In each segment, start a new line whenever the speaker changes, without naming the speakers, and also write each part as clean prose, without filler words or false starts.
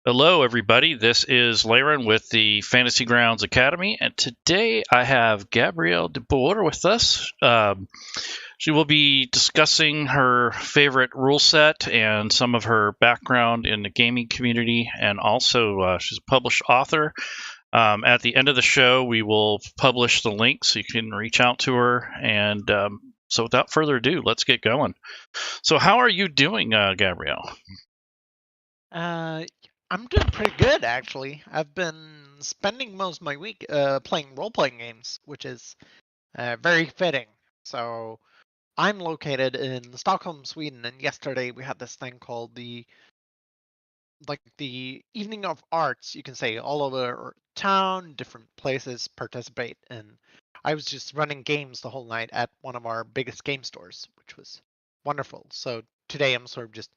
Hello, everybody. This is Laren with the Fantasy Grounds Academy, and today I have Gabrielle De Bourg with us. She will be discussing her favorite rule set and some of her background in the gaming community, and also she's a published author. At the end of the show, we will publish the link so you can reach out to her. And so, without further ado, let's get going. So, how are you doing, Gabrielle?
I'm doing pretty good, actually. I've been spending most of my week playing role-playing games, which is very fitting. So I'm located in Stockholm, Sweden, and yesterday we had this thing called the Evening of Arts. You can say all over town, different places participate, and I was just running games the whole night at one of our biggest game stores, which was wonderful. So today I'm sort of just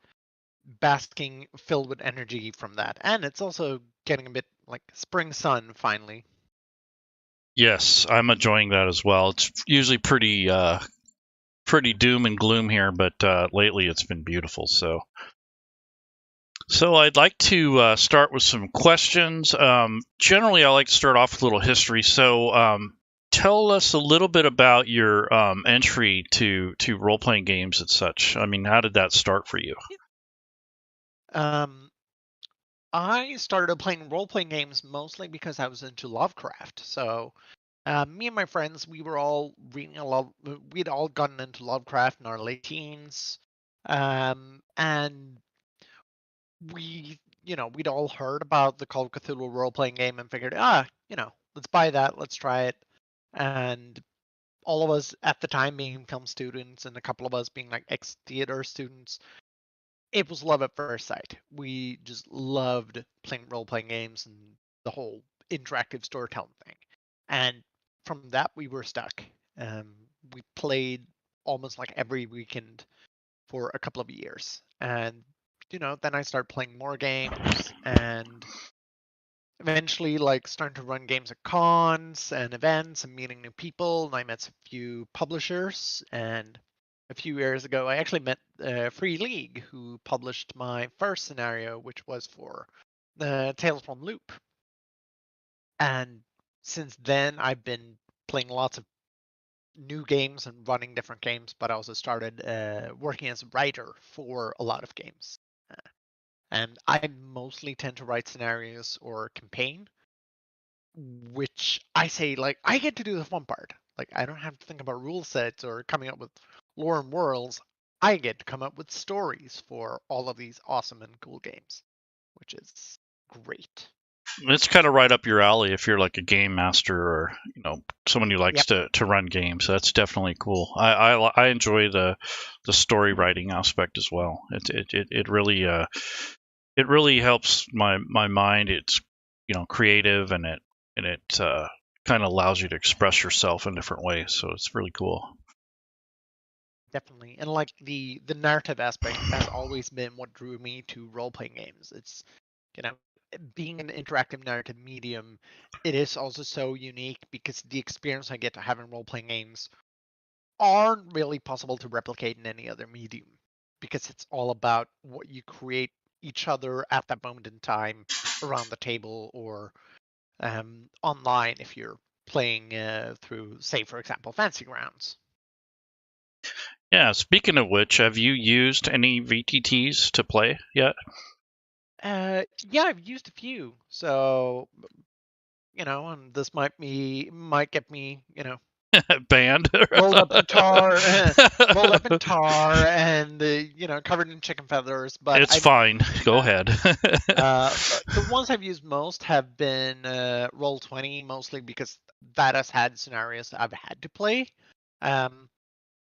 basking filled with energy from that. And it's also getting a bit like spring sun finally.
Yes, I'm enjoying that as well. It's usually pretty doom and gloom here, but lately it's been beautiful. So I'd like to start with some questions. Generally, I like to start off with a little history. So tell us a little bit about your entry to role playing games and such. I mean, how did that start for you?
I started playing role playing games mostly because I was into Lovecraft. So me and my friends, we were all reading a lot. We'd all gotten into Lovecraft in our late teens, and we'd all heard about the Call of Cthulhu role playing game and figured, let's buy that, let's try it. And all of us at the time being film students and a couple of us being like ex-theater students, it was love at first sight. We just loved playing role-playing games and the whole interactive storytelling thing. And from that, we were stuck. We played almost like every weekend for a couple of years. And, then I started playing more games and eventually like starting to run games at cons and events and meeting new people. And I met a few publishers, and a few years ago I actually met Free League, who published my first scenario, which was for Tales from Loop. And since then I've been playing lots of new games and running different games, but I also started working as a writer for a lot of games. And I mostly tend to write scenarios or campaign, which I say like I get to do the fun part. Like I don't have to think about rule sets or coming up with lore and worlds. I get to come up with stories for all of these awesome and cool games, which is great.
It's kind of right up your alley if you're like a game master or someone who likes
Yep,
to run games. That's definitely cool. I enjoy the story writing aspect as well. It really helps my mind. It's creative, and it kind of allows you to express yourself in different ways. So it's really cool.
definitely. And like the narrative aspect has always been what drew me to role playing games. It's you know being an interactive narrative medium, it is also so unique because the experience I get to have in role playing games aren't really possible to replicate in any other medium because it's all about what you create each other at that moment in time around the table or online if you're playing through, say, for example, Fancy Grounds.
Yeah. Speaking of which, have you used any VTTs to play yet?
Yeah, I've used a few, so and this might get me,
Banned.
rolled up in tar, rolled up in tar, and covered in chicken feathers. But
It's fine. Go
uh,
ahead.
the ones I've used most have been Roll20, mostly because that has had scenarios I've had to play, um,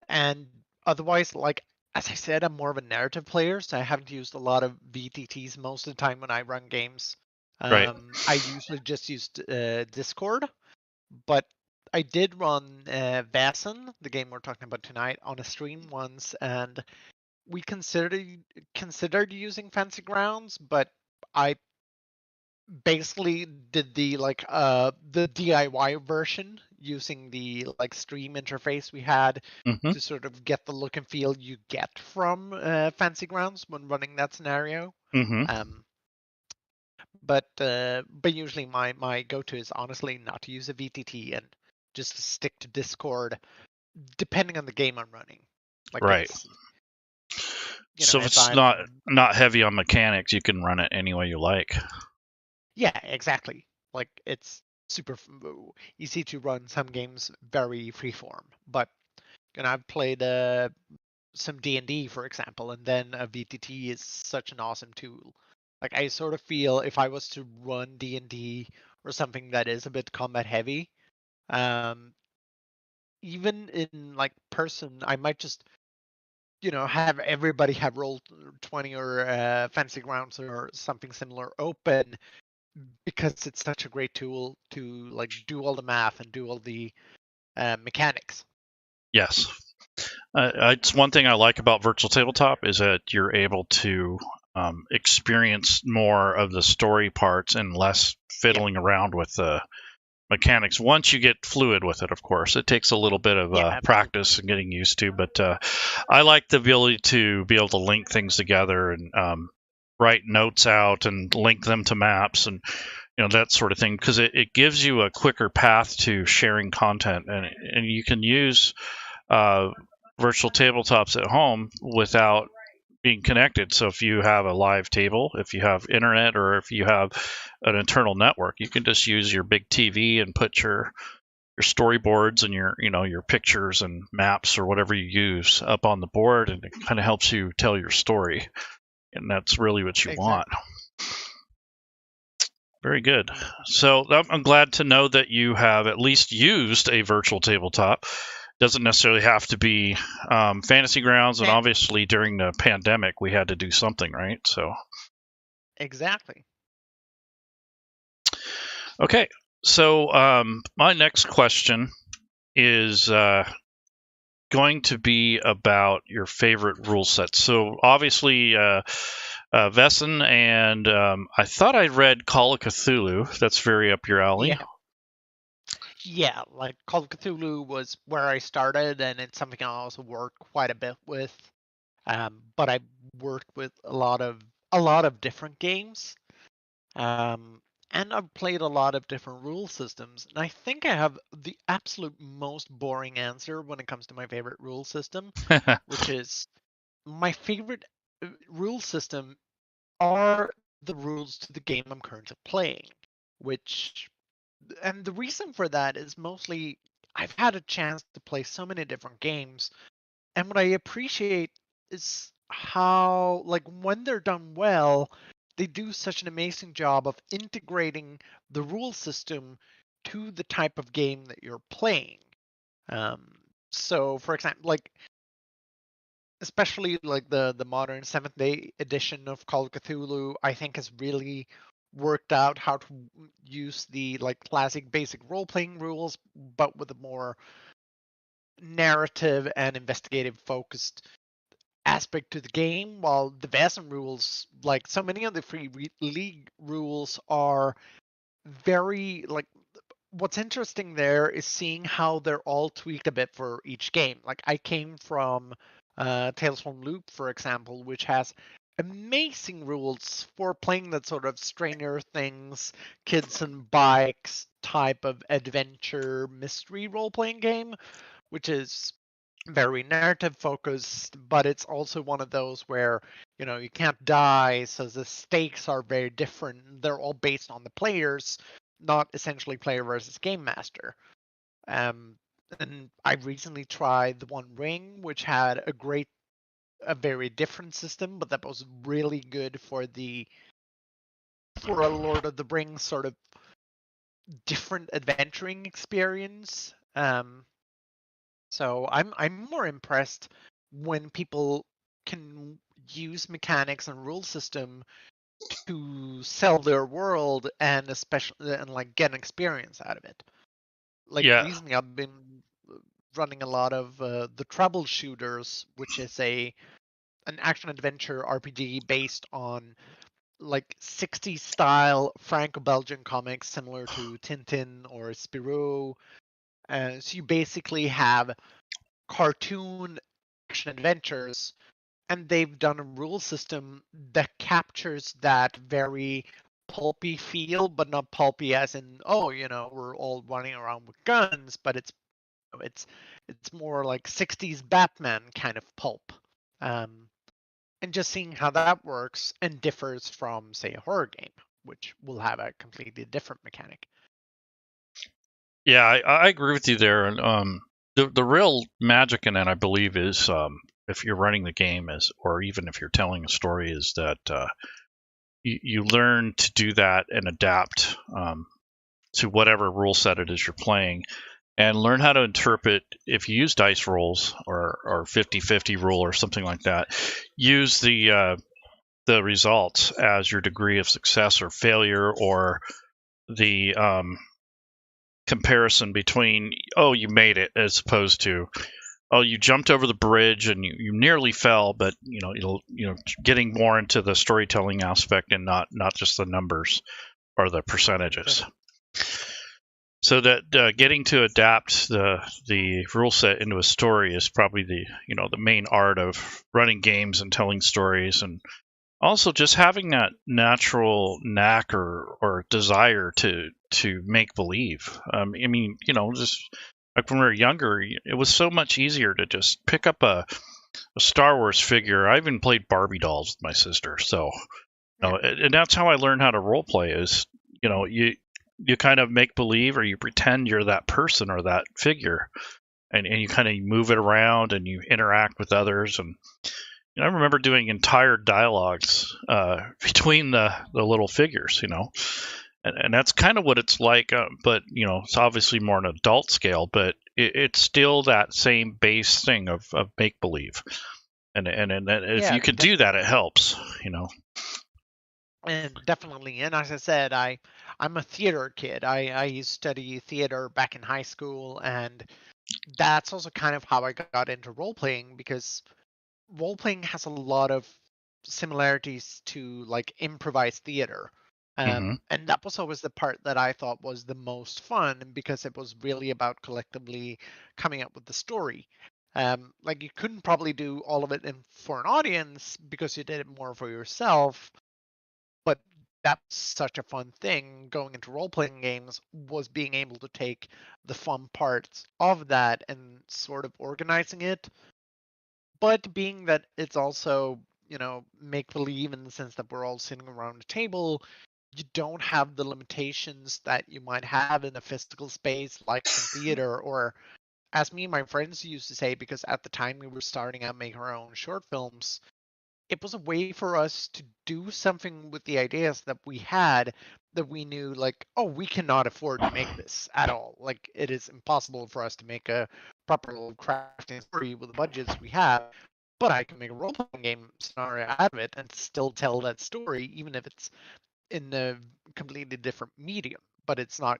and otherwise, like as I said, I'm more of a narrative player, so I haven't used a lot of VTTs most of the time when I run games.
Right.
I usually just used Discord, but I did run Vaesen, the game we're talking about tonight, on a stream once, and we considered using Fancy Grounds, but I basically did the DIY version using the like stream interface we had
Hmm.
to sort of get the look and feel you get from Fancy Grounds when running that scenario.
Hmm.
Um, But usually my go-to is honestly not to use a VTT and just to stick to Discord, depending on the game I'm running. Like if
Right.
it's,
So if
if
it's
I'm
not heavy on mechanics, you can run it any way you like.
yeah, exactly. Like it's super easy to run some games very freeform, but I've played some D&D, for example, and then a VTT is such an awesome tool. Like I sort of feel if I was to run D&D or something that is a bit combat heavy, um, even in like person, I might just have everybody have roll 20 or fantasy grounds or something similar open because it's such a great tool to like do all the math and do all the mechanics.
Yes. It's one thing I like about virtual tabletop is that you're able to experience more of the story parts and less fiddling around with the mechanics. Once you get fluid with it, of course, it takes a little bit of practice and getting used to. But I like the ability to be able to link things together and write notes out and link them to maps and that sort of thing, because it gives you a quicker path to sharing content, and you can use virtual tabletops at home without being connected. So if you have a live table, if you have internet, or if you have an internal network, you can just use your big TV and put your storyboards and your pictures and maps or whatever you use up on the board, and it kind of helps you tell your story, and that's really what you want. Very good. So I'm glad to know that you have at least used a virtual tabletop. Doesn't necessarily have to be Fantasy Grounds, and obviously during the pandemic we had to do something, right? So
exactly.
Okay, so my next question is going to be about your favorite rule sets. So obviously Vaesen, and I thought I read Call of Cthulhu. That's very up your alley.
Yeah, like Call of Cthulhu was where I started, and it's something I also worked quite a bit with. But I worked with a lot of different games, and I've played a lot of different rule systems. And I think I have the absolute most boring answer when it comes to my favorite rule system, which is my favorite rule system are the rules to the game I'm currently playing, and the reason for that is mostly I've had a chance to play so many different games, and what I appreciate is how, like, when they're done well, they do such an amazing job of integrating the rule system to the type of game that you're playing. Um, so, for example, like especially like the modern Seventh Day edition of Call of Cthulhu, I think has really worked out how to use the like classic basic role playing rules, but with a more narrative and investigative focused aspect to the game. While the Vaesen rules, like so many of the free league rules, are very like. What's interesting there is seeing how they're all tweaked a bit for each game. Like I came from Tales from Loop, for example, which has amazing rules for playing that sort of Stranger Things, kids and bikes type of adventure mystery role playing game, which is very narrative focused, but it's also one of those where you can't die, so the stakes are very different. They're all based on the players, not essentially player versus game master. And I recently tried the One Ring, which had a very different system, but that was really good for a Lord of the Rings sort of different adventuring experience. So I'm more impressed when people can use mechanics and rule system to sell their world and especially and like get an experience out of it. Like recently, I've been running a lot of the Troubleshooters, which is an action adventure RPG based on like 60s style Franco-Belgian comics similar to Tintin or Spirou. So you basically have cartoon action adventures, and they've done a rule system that captures that very pulpy feel, but not pulpy as in, oh, we're all running around with guns, but it's more like 60s Batman kind of pulp. And just seeing how that works and differs from, say, a horror game, which will have a completely different mechanic.
Yeah, I agree with you there. And the real magic in it, I believe, is if you're running the game, or even if you're telling a story, is that you learn to do that and adapt to whatever rule set it is you're playing, and learn how to interpret. If you use dice rolls or 50-50 rule or something like that, use the results as your degree of success or failure, or the comparison between, oh, you made it, as opposed to, oh, you jumped over the bridge and you nearly fell, but getting more into the storytelling aspect and not just the numbers or the percentages. So that getting to adapt the rule set into a story is probably the main art of running games and telling stories, and also just having that natural knack or desire to make believe. I mean, just like when we were younger, it was so much easier to just pick up a Star Wars figure. I even played Barbie dolls with my sister. So, and that's how I learned how to role play. Is you kind of make believe, or you pretend you're that person or that figure, and you kind of move it around and you interact with others. And I remember doing entire dialogues between the little figures, and that's kind of what it's like. But it's obviously more on an adult scale, but it's still that same base thing of make believe, and if you can do that, it helps,
And definitely, and as I said, I'm a theater kid. I used to study theater back in high school, and that's also kind of how I got into role playing, because role playing has a lot of similarities to like improvised theater. And that was always the part that I thought was the most fun, because it was really about collectively coming up with the story. Like you couldn't probably do all of it for an audience because you did it more for yourself, but that's such a fun thing going into role playing games, was being able to take the fun parts of that and sort of organizing it, but being that it's also make believe in the sense that we're all sitting around a table, you don't have the limitations that you might have in a physical space like in theater, or as me and my friends used to say, because at the time we were starting out making our own short films, it was a way for us to do something with the ideas that we had, that we knew, like, oh, we cannot afford to make this at all. Like, it is impossible for us to make a proper crafting story with the budgets we have, but I can make a role-playing game scenario out of it and still tell that story, even if it's in a completely different medium. But it's not,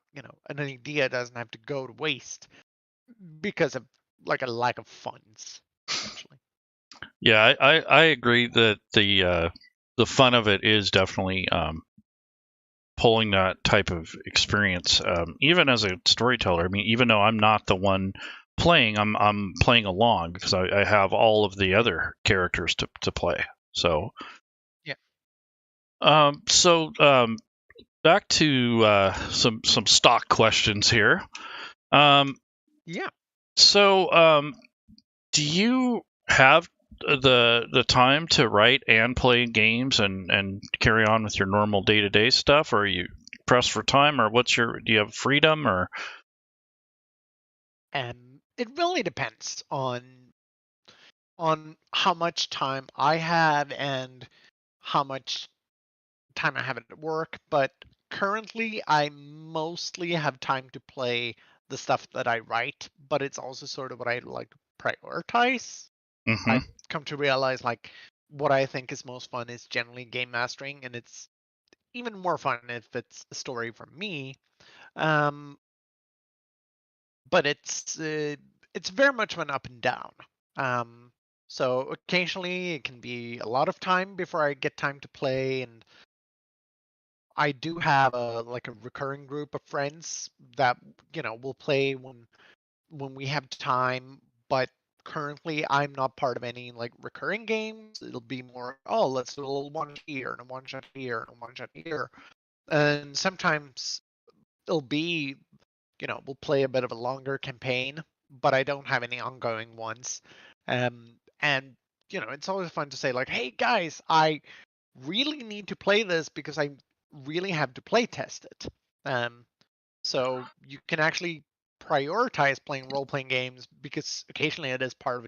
an idea doesn't have to go to waste because of like a lack of funds, essentially.
Yeah, I agree that the fun of it is definitely pulling that type of experience. Even as a storyteller, I mean, even though I'm not the one playing, I'm playing along because I have all of the other characters to play. So
yeah.
Back to some stock questions here.
Yeah.
So do you have the time to write and play games and carry on with your normal day-to-day stuff, or are you pressed for time, or do you have freedom, or
It really depends on how much time I have and how much time I have at work, but currently I mostly have time to play the stuff that I write, but it's also sort of what I like to prioritize.
mm-hmm.
I've come to realize, like, what I think is most fun is generally game mastering, and it's even more fun if it's a story from me. Um, but it's very much of an up and down. Um, so occasionally it can be a lot of time before I get time to play, and I do have a recurring group of friends that will play when we have time. But currently, I'm not part of any like recurring games. It'll be more, oh, let's do a little one shot here and a one shot here and a one shot here. And sometimes it'll be, we'll play a bit of a longer campaign, but I don't have any ongoing ones. And it's always fun to say like, hey guys, I really need to play this because I really have to play test it. So you can actually prioritize playing role playing games because occasionally it is part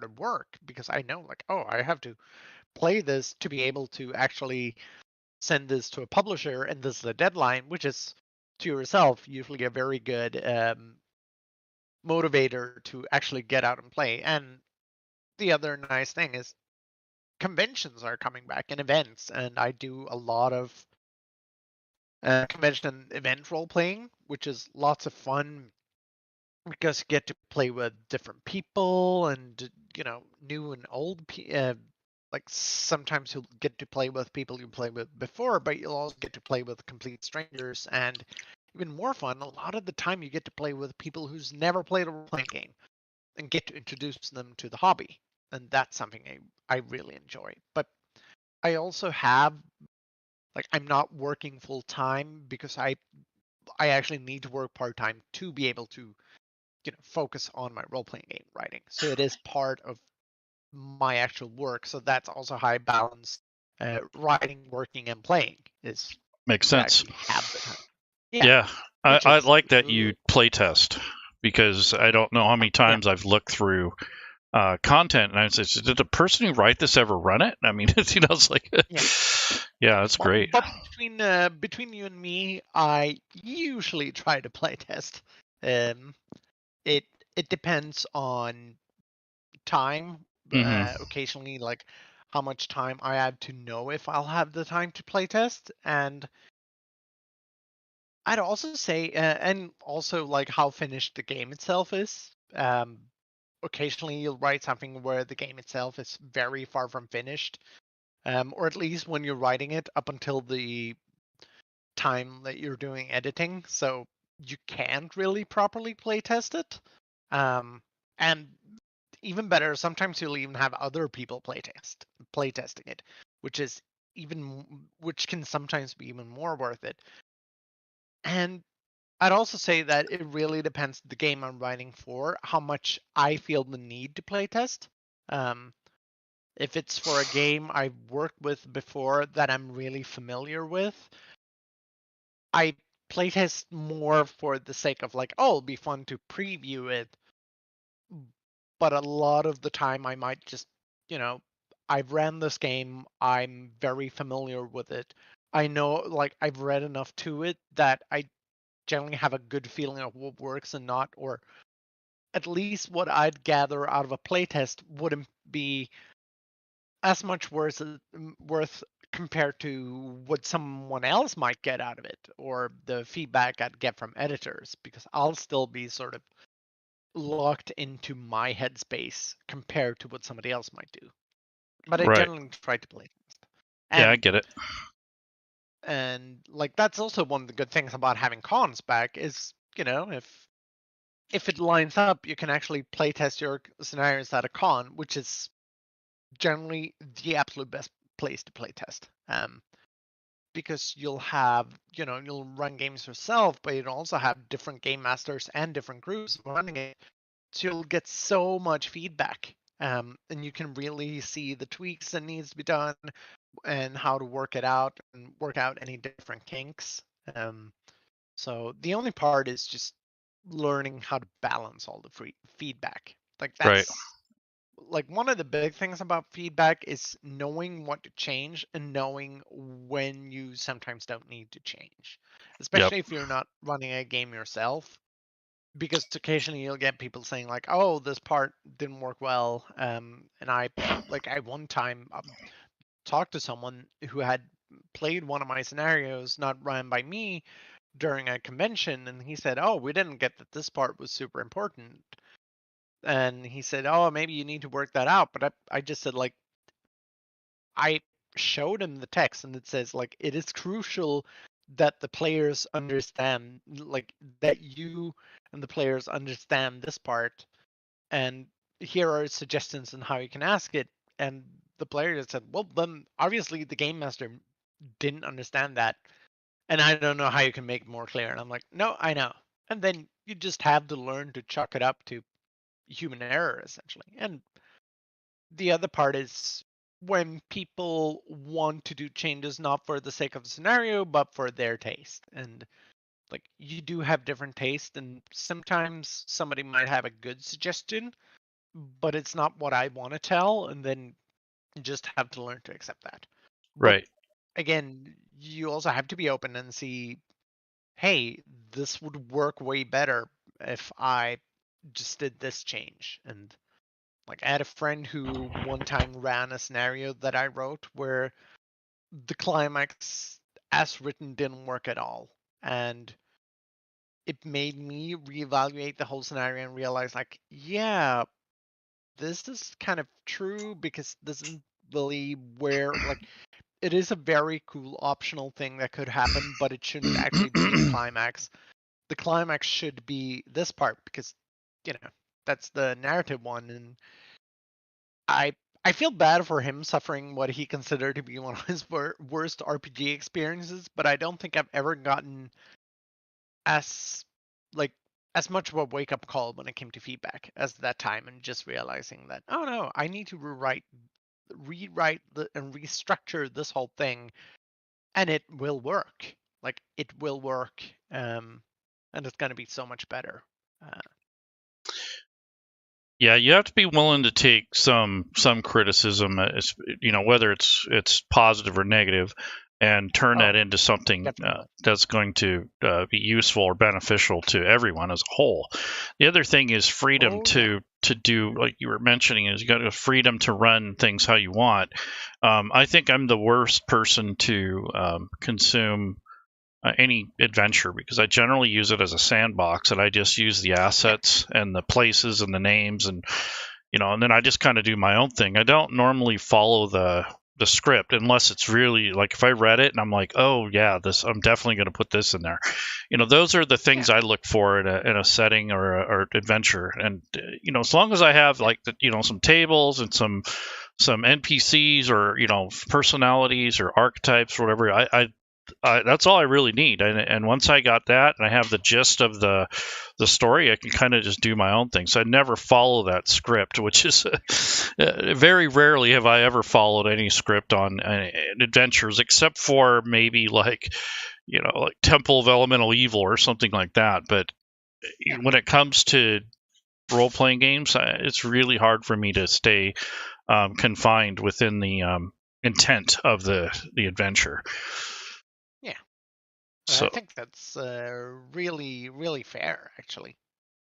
of work, because I know like, oh, I have to play this to be able to actually send this to a publisher, and this is the deadline, which is to yourself usually a very good motivator to actually get out and play. And the other nice thing is conventions are coming back and events, and I do a lot of convention and event role playing, which is lots of fun because you get to play with different people and new and old like sometimes you'll get to play with people you played with before, but you'll also get to play with complete strangers. And even more fun, a lot of the time you get to play with people who's never played a role-playing game and get to introduce them to the hobby. And that's something I really enjoy. But I also have, like, I'm not working full time because I actually need to work part time to be able to focus on my role-playing game writing. So it is part of my actual work. So that's also how I balance writing, working, and playing, is
Makes
to
sense.
actually have the time. Yeah,
Yeah,
which
I
is
like that you play test, because I don't know how many
yeah.
times I've looked through content and I said, did the person who write this ever run it? I mean, it's like,
Yeah.
yeah, that's great.
But between you and me, I usually try to play test. Um, it depends on time.
Mm-hmm.
Occasionally, like how much time I have to know if I'll have the time to play test. And I'd also say, and also like how finished the game itself is. Occasionally, you'll write something where the game itself is very far from finished, or at least when you're writing it up until the time that you're doing editing, so you can't really properly play test it. And even better, sometimes you'll even have other people play testing it, which is which can sometimes be even more worth it. And I'd also say that it really depends the game I'm writing for, how much I feel the need to play test. Um, if it's for a game I've worked with before that I'm really familiar with, I playtest more for the sake of like, oh, it'll be fun to preview it. But a lot of the time I might just, you know, I've ran this game, I'm very familiar with it. I know, like, I've read enough to it that I generally have a good feeling of what works and not, or at least what I'd gather out of a playtest wouldn't be as much worth compared to what someone else might get out of it, or the feedback I'd get from editors, because I'll still be sort of locked into my headspace compared to what somebody else might do. But I
Right.
generally try to play test.
Yeah, I
And
get it.
like that's also one of the good things about having cons back is, if it lines up, you can actually play test your scenarios at a con, which is generally the absolute best place to play test. Because you'll have, you'll run games yourself, but you'll also have different game masters and different groups running it. So you'll get so much feedback. And you can really see the tweaks that needs to be done and how to work it out and work out any different kinks. So the only part is just learning how to balance all the free feedback. Like
Right.
that's like one of the big things about feedback is knowing what to change and knowing when you sometimes don't need to change,
Yep.
especially if you're not running a game yourself, because occasionally you'll get people saying like, oh, this part didn't work well. And I one time talked to someone who had played one of my scenarios not run by me during a convention, and he said, oh, we didn't get that this part was super important. And he said, oh, maybe you need to work that out. But I just said, like, I showed him the text, and it says, like, it is crucial that the players understand, like, that you and the players understand this part. And here are suggestions on how you can ask it. And the player just said, well, then obviously the game master didn't understand that. and I don't know how you can make it more clear. And I'm like, no, I know. And then you just have to learn to chalk it up to human error, essentially. And the other part is when people want to do changes not for the sake of the scenario, but for their taste. And like you do have different taste, and sometimes somebody might have a good suggestion, but it's not what I want to tell, and then you just have to learn to accept that. But
Right.
again, you also have to be open and see, hey, this would work way better if I just did this change. And like I had a friend who one time ran a scenario that I wrote where the climax as written didn't work at all. And it made me reevaluate the whole scenario and realize like, yeah, this is kind of true because this isn't really where like it is a very cool optional thing that could happen, but it shouldn't actually be the climax. The climax should be this part because you know that's the narrative one, and I I feel bad for him suffering what he considered to be one of his worst RPG experiences, but I don't think I've ever gotten as like as much of a wake up call when it came to feedback as that time, and just realizing that oh no, I need to rewrite and restructure this whole thing, and it will work. Like it will work, and it's going to be so much better. Uh,
Yeah, you have to be willing to take some criticism, whether it's positive or negative, and turn that
oh,
into something
definitely.
that's going to be useful or beneficial to everyone as a whole. The other thing is freedom
Oh yeah.
to do, like you were mentioning, is you got the freedom to run things how you want. I think I'm the worst person to consume any adventure because I generally use it as a sandbox and I just use the
Yeah.
assets and the places and the names and and then I just kind of do my own thing. I don't normally follow the script unless it's really like if I read it and I'm like, oh yeah, this I'm definitely going to put this in there. Those are the
Yeah.
things I look for in a setting or adventure. And as long as I have
Yeah.
like some tables and some NPCs or personalities or archetypes, or whatever, that's all I really need. And once I got that and I have the gist of the story, I can kind of just do my own thing. So I never follow that script, which is very rarely have I ever followed any script on adventures, except for maybe like like Temple of Elemental Evil or something like that. But
Yeah.
when it comes to role playing games, it's really hard for me to stay confined within the intent of the adventure.
Yeah. I
So
think that's really, really fair, actually.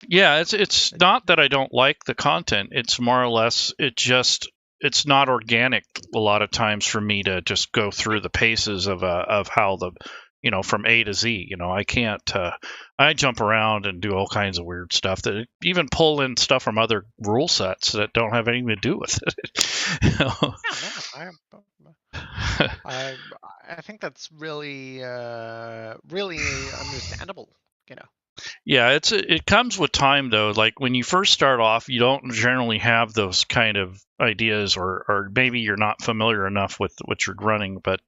yeah, it's not that I don't like the content. It's more or less it's not organic a lot of times for me to just go
Yeah.
through the paces of how the from A to Z. I can't. I jump around and do all kinds of weird stuff that even pull in stuff from other rule sets that don't have anything to do with it.
Yeah. No, I I think that's really really understandable. You know.
Yeah, it comes with time though. Like when you first start off, you don't generally have those kind of ideas, or maybe you're not familiar enough with what you're running. But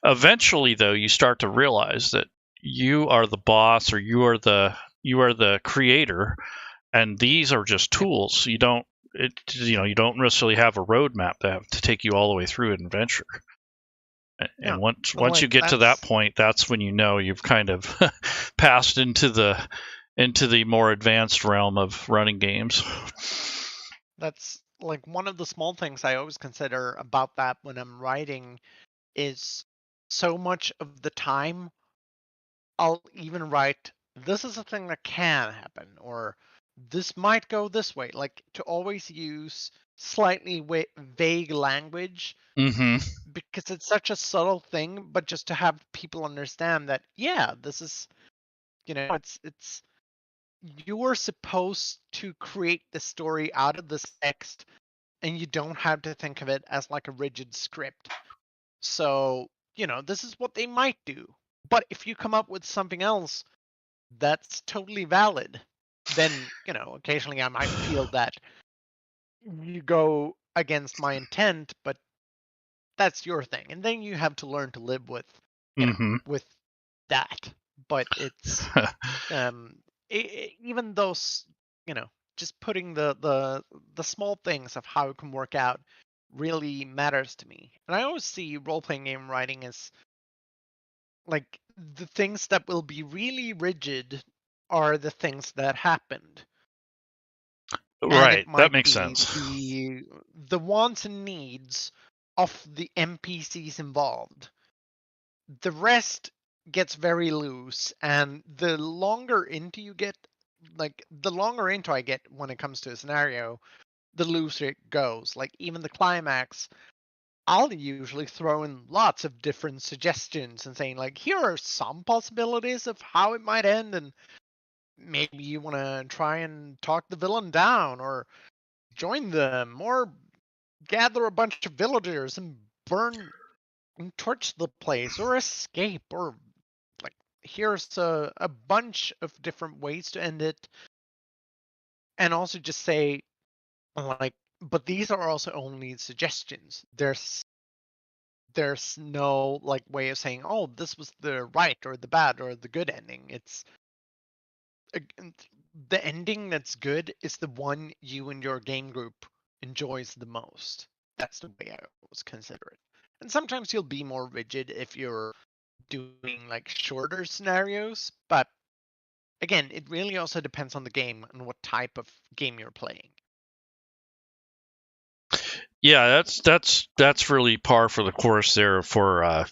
eventually, though, you start to realize that you are the boss, or you are the creator, and these are just
Yeah.
tools. You don't necessarily have a roadmap to take you all the way through an adventure. And
No.
once you
Like
get to that
that's
point, that's when you've kind of passed into the more advanced realm of running games.
that's like one of the small things I always consider about that when I'm writing is so much of the time I'll even write this is a thing that can happen, or this might go this way, like to always use slightly vague language
Mm-hmm.
because it's such a subtle thing, but just to have people understand that yeah, this is it's you're supposed to create the story out of this text, and you don't have to think of it as like a rigid script. So this is what they might do, but if you come up with something else that's totally valid, then occasionally I might feel that you go against my intent, but that's your thing, and then you have to learn to live with you know
Mm-hmm.
with that, but it's even those, just putting the small things of how it can work out really matters to me. And I always see role-playing game writing as like the things that will be really rigid are the things that happened. And
Right.
it
That
might
makes
be
sense.
the wants and needs of the NPCs involved. The rest gets very loose, and the longer into you get, like the longer into I get when it comes to a scenario, the looser it goes. Like even the climax, I'll usually throw in lots of different suggestions and saying like, here are some possibilities of how it might end, and maybe you want to try and talk the villain down, or join them, or gather a bunch of villagers and burn and torch the place, or escape, or like here's a bunch of different ways to end it. And also just say like, but these are also only suggestions. There's no like way of saying, oh, this was the right or the bad or the good ending. It's the ending that's good is the one you and your game group enjoys the most. That's the way I always consider it. And sometimes you'll be more rigid if you're doing like shorter scenarios, but again, it really also depends on the game and what type of game you're playing.
Yeah, that's really par for the course there for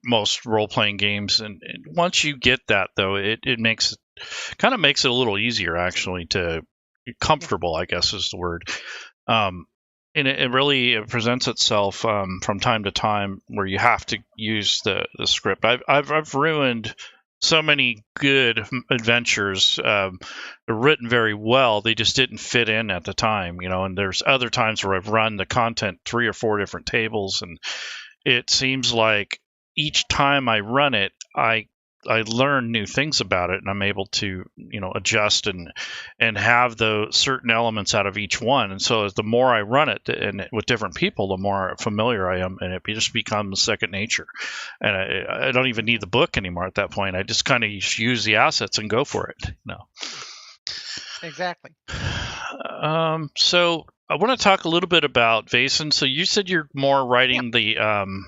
most role playing games. And once you get that, though, it makes kind of makes it a little easier actually to
Yeah.
comfortable, I guess is the word. Um, and it really presents itself from time to time where you have to use the script. I've ruined so many good adventures. They're written very well. They just didn't fit in at the time, And there's other times where I've run the content 3 or 4 different tables, and it seems like each time I run it, I learn new things about it, and I'm able to adjust and have those certain elements out of each one. And so the more I run it and with different people, the more familiar I am, and it just becomes second nature. And I don't even need the book anymore at that point. I just kind of use the assets and go for it.
Exactly.
So I want to talk a little bit about Vaesen. So you said you're more
Yeah.
writing the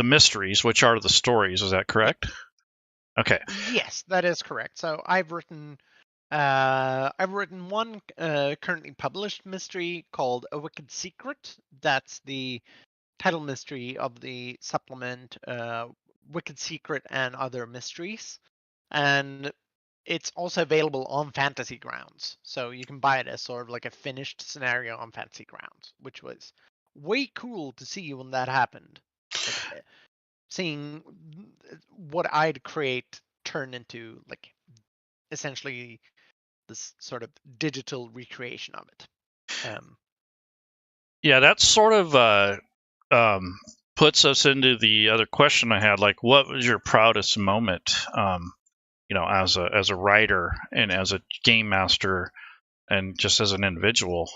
mysteries, which are the stories. Is that
Yeah.
correct? Okay.
Yes, that is correct. So I've written one currently published mystery called A Wicked Secret. That's the title mystery of the supplement Wicked Secret and Other Mysteries. And it's also available on Fantasy Grounds. So you can buy it as sort of like a finished scenario on Fantasy Grounds, which was way cool to see when that happened. Like seeing what I'd create turn into like essentially this sort of digital recreation of it.
Yeah, that sort of puts us into the other question I had. Like, what was your proudest moment? As a writer and as a game master, and just as an individual,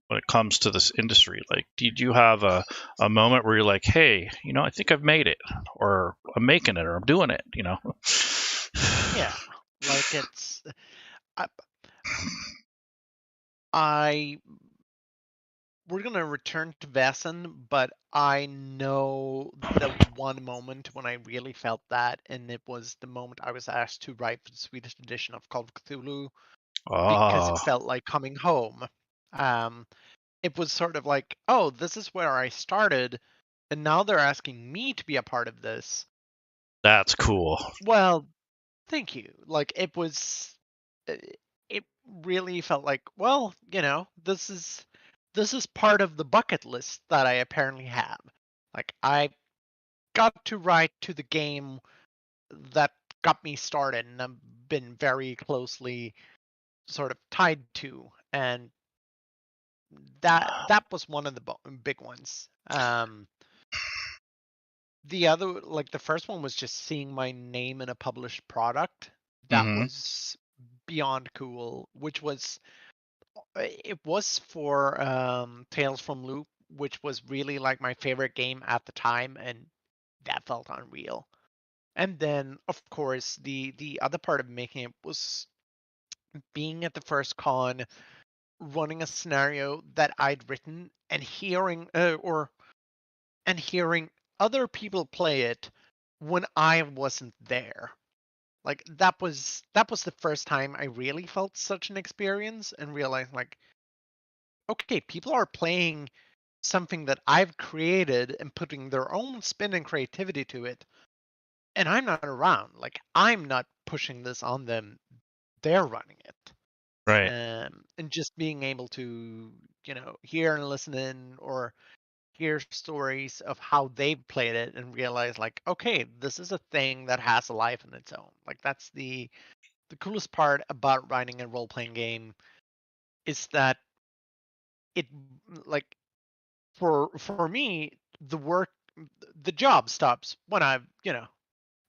when it comes to this industry. Like, did you have a moment where you're like, hey, I think I've made it, or I'm making it, or I'm doing it?
Yeah, like it's I, I we're gonna return to Vaesen, but I know the one moment when I really felt that, and it was the moment I was asked to write for the Swedish edition of Call of Cthulhu because it
Oh,
felt like coming home. Um, it was sort of like, oh, this is where I started, and now they're asking me to be a part of this.
that's cool.
Well, thank you. Like it really felt like, well, this is part of the bucket list that I apparently have. Like I got to write to the game that got me started and I've been very closely sort of tied to, and that was one of the big ones. The other, like the first one, was just seeing my name in a published product. That
Hmm.
was beyond cool, which was it was for Tales from Loop, which was really like my favorite game at the time, and that felt unreal. And then, of course, the other part of making it was being at the first con, running a scenario that I'd written, and hearing other people play it when I wasn't there. Like that was the first time I really felt such an experience and realized, like, okay, people are playing something that I've created and putting their own spin and creativity to it, and I'm not around. Like, I'm not pushing this on them. They're running it.
Right.
And just being able to, hear and listen in, or hear stories of how they've played it and realize, like, okay, this is a thing that has a life on its own. Like, that's the coolest part about writing a role playing game, is that it, like, for me, the job stops when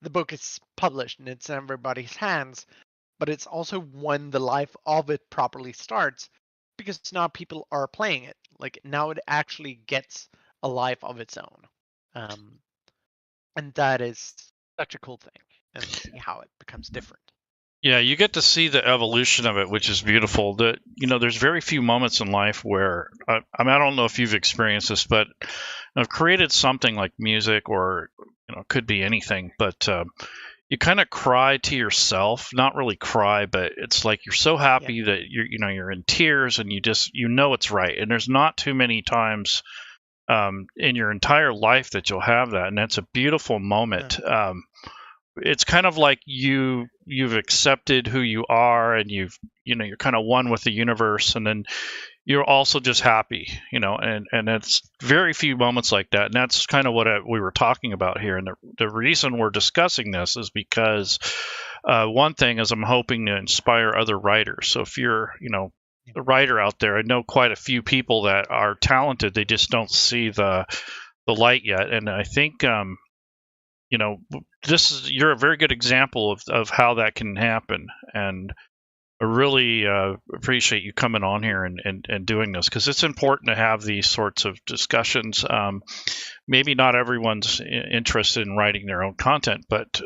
the book is published and it's in everybody's hands, but it's also when the life of it properly starts, because now people are playing it. Like, now it actually gets a life of its own. Um, and that is such a cool thing, and see how it becomes different.
Yeah, you get to see the evolution of it, which is beautiful. There's very few moments in life where I mean, I don't know if you've experienced this, but I've created something like music, or could be anything, but you kind of cry to yourself. Not really cry, but it's like you're so
Yeah.
happy that you're in tears, and you know it's right. And there's not too many times in your entire life that you'll have that, and that's a beautiful moment. It's kind of like you've accepted who you are, and you're kind of one with the universe, and then you're also just happy, and it's very few moments like that. And that's kind of what we were talking about here. And the reason we're discussing this is because one thing is I'm hoping to inspire other writers. So if you're a writer out there, I know quite a few people that are talented, they just don't see the light yet. And I think you're a very good example of how that can happen. And I really appreciate you coming on here and doing this, because it's important to have these sorts of discussions. Maybe not everyone's interested in writing their own content, but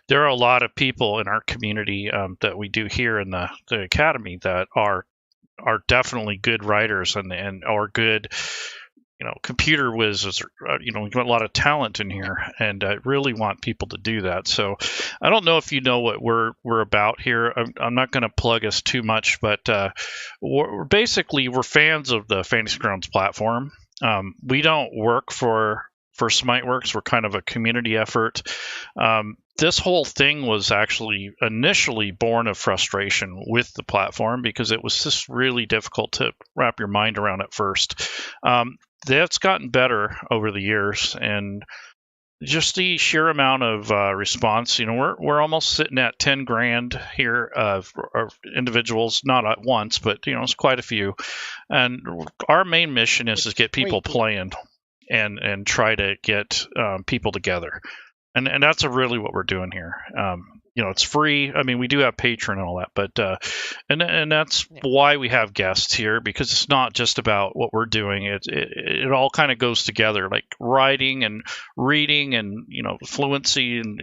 there are a lot of people in our community that we do here in the academy that are definitely good writers and are good computer whizzes. We've got a lot of talent in here, and I really want people to do that. So I don't know if you know what we're about here. I'm not going to plug us too much, but we're fans of the Fantasy Grounds platform. We don't work for Smiteworks. We're kind of a community effort. This whole thing was actually initially born of frustration with the platform, because it was just really difficult to wrap your mind around at first. That's gotten better over the years, and just the sheer amount of response. We're almost sitting at 10 grand here of individuals, not at once, but it's quite a few. And our main mission is to get people playing and try to get people together. And that's really what we're doing here. It's free. I mean, we do have Patreon and all that, but and that's why we have guests here, because it's not just about what we're doing. It all kind of goes together, like writing and reading and fluency and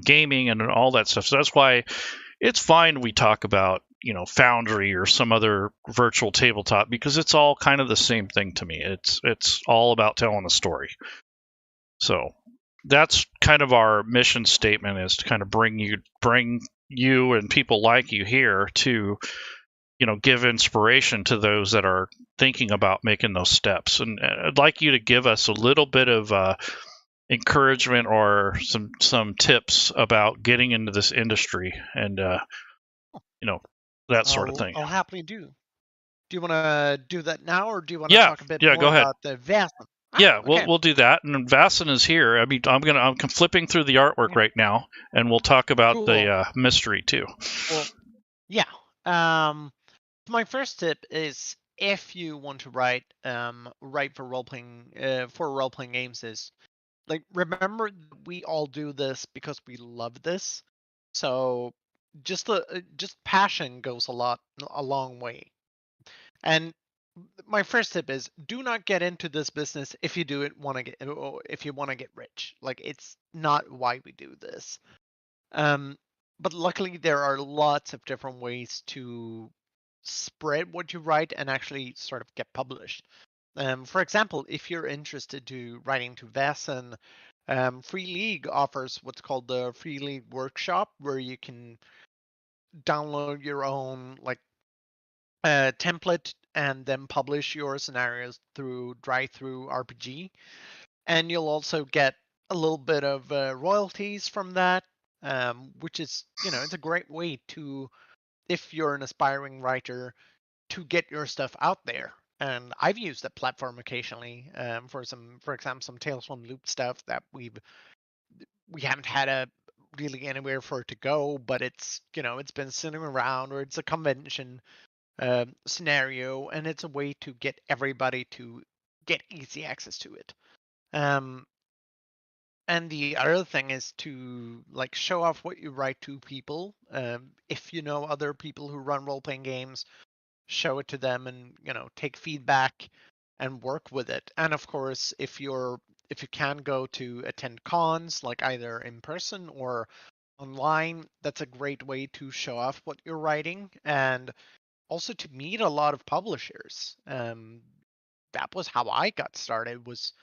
gaming and all that stuff. So that's why it's fine we talk about Foundry or some other virtual tabletop, because it's all kind of the same thing to me. It's all about telling a story. So that's kind of our mission statement, is to kind of bring you and people like you here to give inspiration to those that are thinking about making those steps. And I'd like you to give us a little bit of encouragement or some tips about getting into this industry, and that sort of thing.
I'll happily do. Do you want to do that now, or do you want to talk a bit more
go ahead.
about the Vaesen?
Yeah, we'll do that. And Vaesen is here. I mean, I'm flipping through the artwork right now, and we'll talk about the mystery too.
Well, yeah. My first tip is, if you want to write for role playing games, is, like, remember we all do this because we love this. So just passion goes a long way. And my first tip is do not get into this business if you do it want to get if you want to get rich. Like it's not why we do this. Um, but luckily there are lots of different ways to spread what you write and actually sort of get published. For example, if you're interested to writing to Vaesen, Free League offers what's called the Free League Workshop, where you can download your own like template and then publish your scenarios through Drive-Through RPG, and you'll also get a little bit of royalties from that, which is it's a great way to, if you're an aspiring writer, to get your stuff out there. And I've used that platform occasionally for example, some Tales from Loop stuff that we haven't had a really anywhere for it to go, but it's been sitting around, or it's a convention scenario, and it's a way to get everybody to get easy access to it. Um, and the other thing is to like show off what you write to people. If you know other people who run role playing games, show it to them, and take feedback and work with it. And of course, if you can go to attend cons, like either in person or online, that's a great way to show off what you're writing, and also to meet a lot of publishers. That was how I got started, was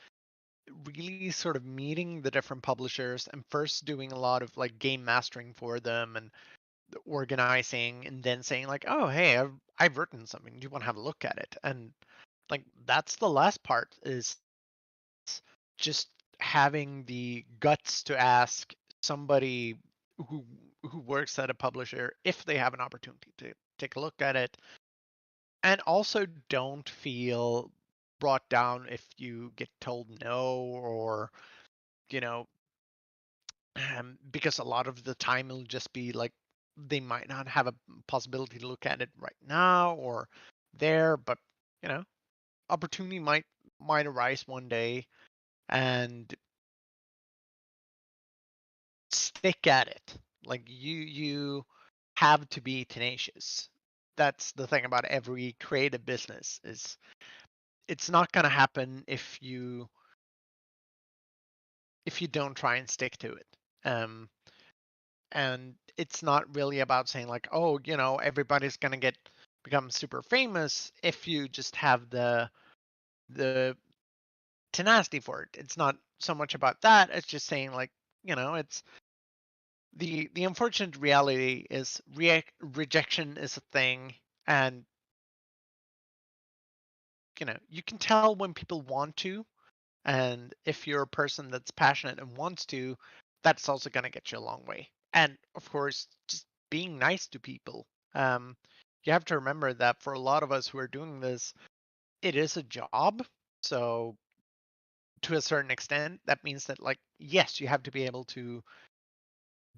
really sort of meeting the different publishers and first doing a lot of like game mastering for them and organizing, and then saying like, oh hey, I've written something, do you want to have a look at it? And like that's the last part, is just having the guts to ask somebody who who works at a publisher if they have an opportunity to take a look at it. And also don't feel brought down if you get told no, or you know because a lot of the time it'll just be like they might not have a possibility to look at it right now or there, but you know opportunity might arise one day, and stick at it. Like you have to be tenacious. That's the thing about every creative business, is it's not going to happen if you don't try and stick to it. Um, and it's not really about saying like, oh, everybody's going to become super famous if you just have the tenacity for it. It's not so much about that. It's just saying like, it's the unfortunate reality is rejection is a thing, and you can tell when people want to, and if you're a person that's passionate and wants to, that's also going to get you a long way. And of course, just being nice to people. Um, you have to remember that for a lot of us who are doing this, it is a job. So to a certain extent, that means that like, yes, you have to be able to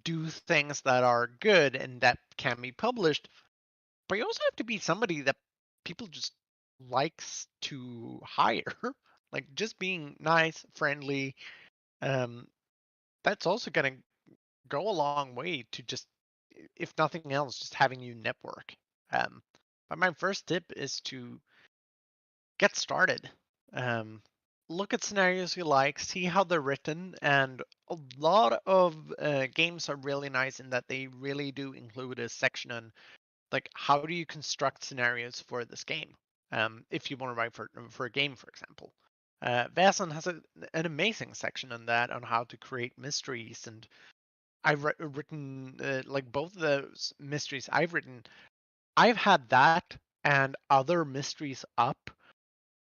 do things that are good and that can be published, but you also have to be somebody that people just likes to hire. Like just being nice, friendly, um, that's also going to go a long way to just, if nothing else, just having you network. Um, but my first tip is to get started. Um, Look at scenarios you like, see how they're written, and a lot of games are really nice in that they really do include a section on like how do you construct scenarios for this game. If you want to write for a game, for example. Vaesen has an amazing section on that, on how to create mysteries, and I've written like both of those mysteries I've written. I've had that and other mysteries up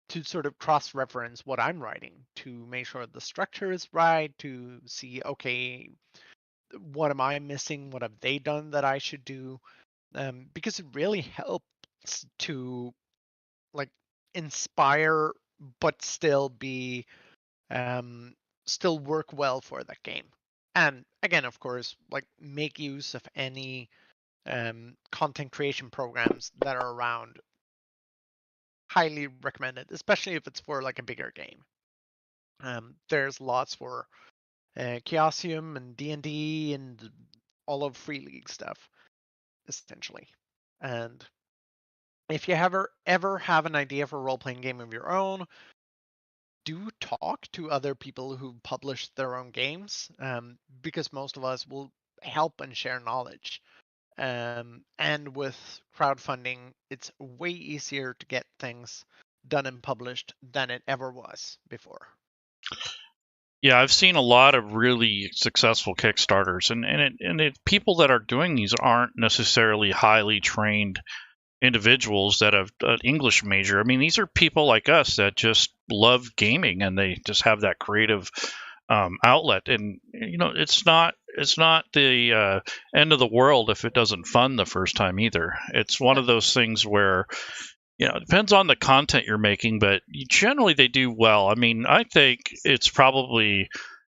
to sort of cross-reference what I'm writing to make sure the structure is right, to see, okay, what am I missing? What have they done that I should do? Because it really helps to like inspire, but um, still work well for that game. And again, of course, like make use of any content creation programs that are around. Highly recommended, especially if it's for like a bigger game. There's lots for Chaosium and D&D and all of Free League stuff, essentially. And if you ever have an idea for a role-playing game of your own, do talk to other people who publish their own games, because most of us will help and share knowledge. And with crowdfunding, it's way easier to get things done and published than it ever was before.
Yeah, I've seen a lot of really successful Kickstarters, and people that are doing these aren't necessarily highly trained individuals that have an English major. I mean, these are people like us that just love gaming and they just have that creative outlet. And it's not the end of the world if it doesn't fund the first time either. It's one of those things where it depends on the content you're making, but generally they do well. I mean, I think it's probably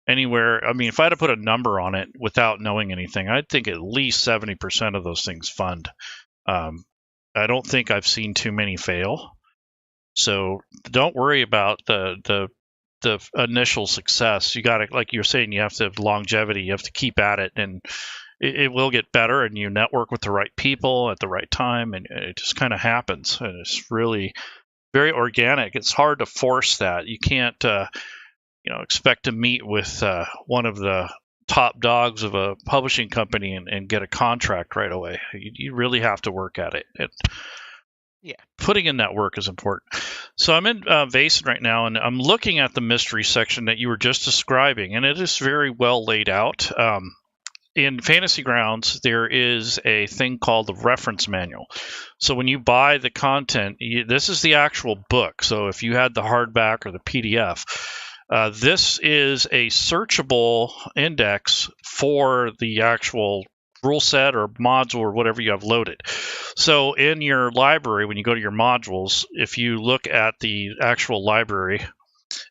anywhere. I mean, if I had to put a number on it without knowing anything, I'd think at least 70% of those things fund. I don't think I've seen too many fail. So don't worry about the initial success. You got to, like you're saying, you have to have longevity. You have to keep at it, and it will get better. And you network with the right people at the right time, and it just kind of happens. And it's really very organic. It's hard to force that. You can't, expect to meet with one of the top dogs of a publishing company and get a contract right away. You really have to work at it. Putting in that work is important. So I'm in Vaesen right now, and I'm looking at the mystery section that you were just describing, and it is very well laid out. In Fantasy Grounds, there is a thing called the reference manual. So when you buy the content, this is the actual book. So if you had the hardback or the PDF, this is a searchable index for the actual rule set or module or whatever you have loaded. So in your library, when you go to your modules, if you look at the actual library,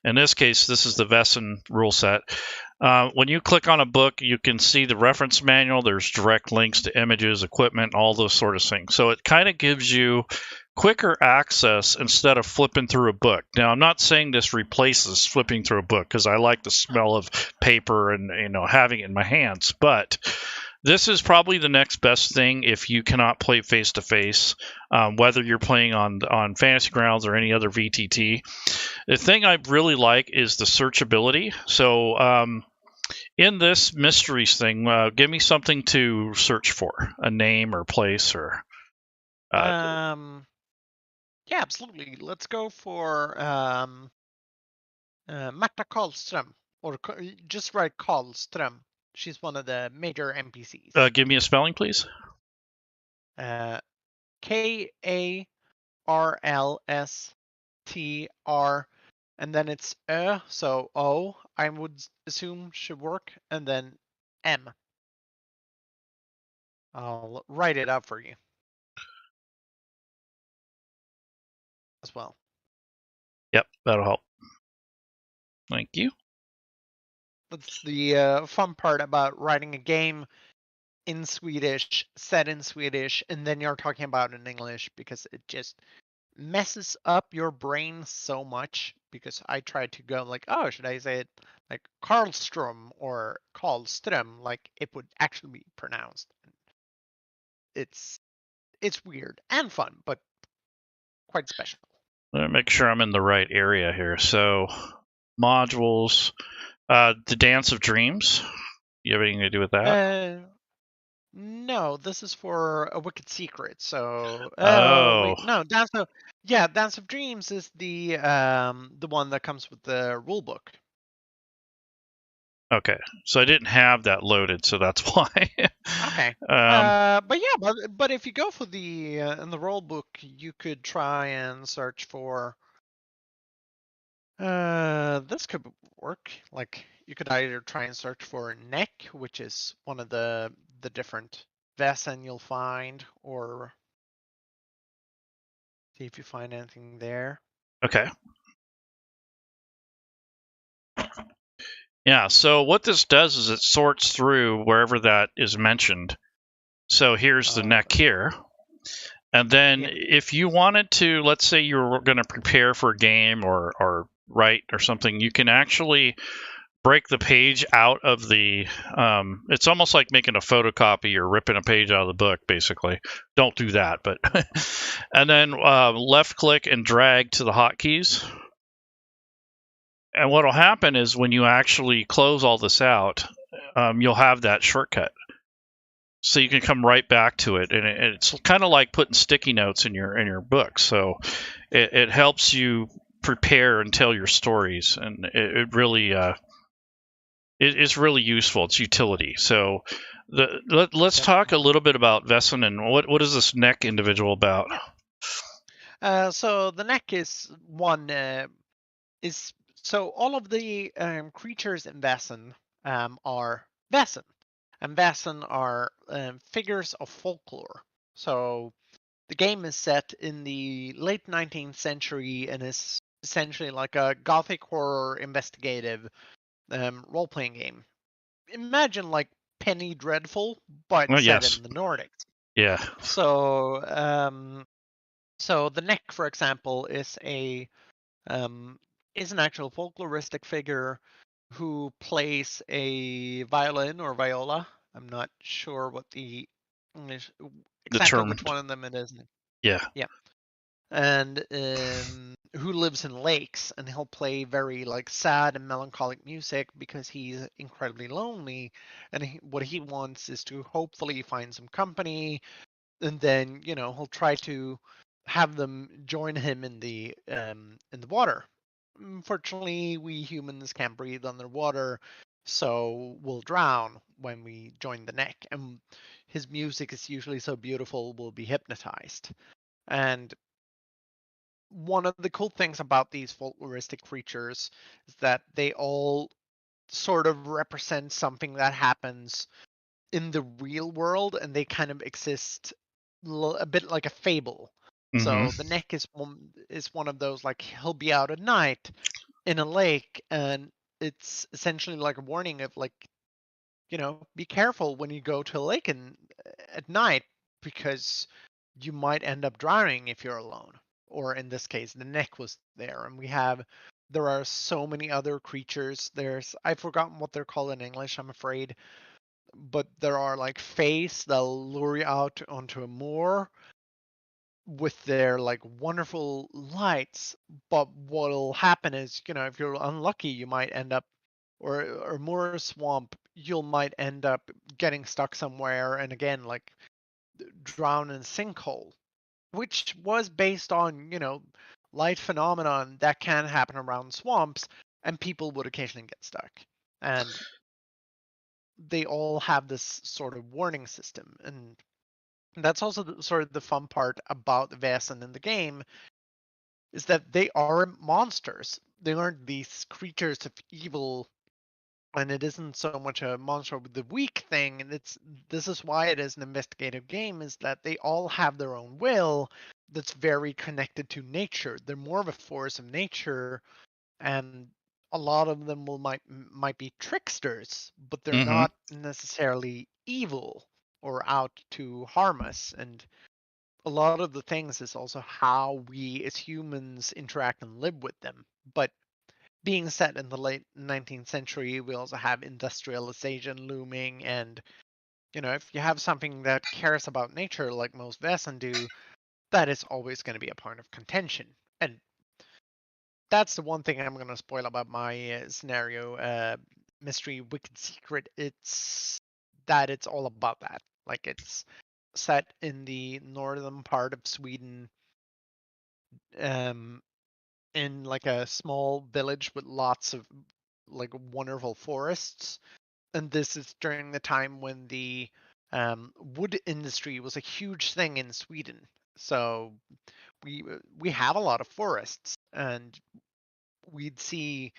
in this case, this is the Vaesen Ruleset. When you click on a book, you can see the reference manual. There's direct links to images, equipment, all those sort of things. So it kind of gives you quicker access instead of flipping through a book. Now, I'm not saying this replaces flipping through a book because I like the smell of paper and having it in my hands, but this is probably the next best thing if you cannot play face-to-face, whether you're playing on Fantasy Grounds or any other VTT. The thing I really like is the searchability. So in this mysteries thing, give me something to search for, a name or place or...
Yeah, absolutely. Let's go for Märta Karlström, or just write Karlström. She's one of the major NPCs.
Give me a spelling, please.
Karlstr, and then it's so O, I would assume should work, and then M. I'll write it up for you as well.
Yep, that'll help. Thank you.
That's the fun part about writing a game in Swedish, set in Swedish, and then you're talking about it in English, because it just messes up your brain so much. Because I tried to go like, oh, should I say it like Karlström or Karlström, like it would actually be pronounced. It's weird and fun, but quite special.
Let me make sure I'm in the right area here. So modules, the Dance of Dreams. You have anything to do with that?
No, this is for A Wicked Secret. So
wait,
no, Dance of Dreams is the one that comes with the rule book.
Okay, so I didn't have that loaded, so that's why.
Okay. But if you go for the in the rule book, you could try and search for. This could work. Like you could either try and search for neck, which is one of the different Vaesen you'll find, or see if you find anything there.
Okay. Yeah, so what this does is it sorts through wherever that is mentioned. So here's the neck here. And then if you wanted to, let's say you were going to prepare for a game or write or something, you can actually break the page out of the. It's almost like making a photocopy or ripping a page out of the book. Basically, don't do that. But and then left click and drag to the hotkeys. And what will happen is when you actually close all this out, you'll have that shortcut. So you can come right back to it, and it's kind of like putting sticky notes in your book. So it helps you prepare and tell your stories, and it really it's really useful. It's utility. So let's talk a little bit about Vaesen and what is this neck individual about?
So the neck is one is so all of the creatures in Vaesen are Vaesen, and Vaesen are figures of folklore. So the game is set in the late 19th century and is essentially like a gothic horror investigative role-playing game. Imagine like Penny Dreadful, but
Oh,
set
yes.
in the Nordics.
Yeah.
So the neck, for example, is an actual folkloristic figure who plays a violin or viola. I'm not sure what the English exactly
Determined.
which one of them it is.
Yeah.
Yeah. And who lives in lakes, and he'll play very like sad and melancholic music because he's incredibly lonely, and what he wants is to hopefully find some company, and then he'll try to have them join him in the water. Unfortunately, we humans can't breathe underwater, so we'll drown when we join the neck, and his music is usually so beautiful we'll be hypnotized. And one of the cool things about these folkloristic creatures is that they all sort of represent something that happens in the real world, and they kind of exist a bit like a fable.
Mm-hmm.
So the neck is one of those, like, he'll be out at night in a lake, and it's essentially like a warning of, like, be careful when you go to a lake at night, because you might end up drowning if you're alone. Or in this case, the neck was there, and there are so many other creatures. I've forgotten what they're called in English, I'm afraid, but there are like fays that'll lure you out onto a moor with their like wonderful lights. But what'll happen is, if you're unlucky, you might end up, or moor swamp, you might end up getting stuck somewhere, and again, like, drown in a sinkhole, which was based on, light phenomenon that can happen around swamps, and people would occasionally get stuck. And they all have this sort of warning system. And that's also sort of the fun part about the Vaesen in the game, is that they are monsters. They aren't these creatures of evil, and it isn't so much a monster with the weak thing. And this is why it is an investigative game, is that they all have their own will that's very connected to nature. They're more of a force of nature, and a lot of them might be tricksters, but they're
Mm-hmm.
not necessarily evil or out to harm us. And a lot of the things is also how we as humans interact and live with them. But being set in the late 19th century, we also have industrialization looming, and if you have something that cares about nature like most Vaesen do, that is always going to be a point of contention. And that's the one thing I'm going to spoil about my scenario, mystery wicked secret. It's all about that. Like, it's set in the northern part of Sweden, um in like a small village with lots of like wonderful forests. And this is during the time when the wood industry was a huge thing in Sweden. So we have a lot of forests, and we'd see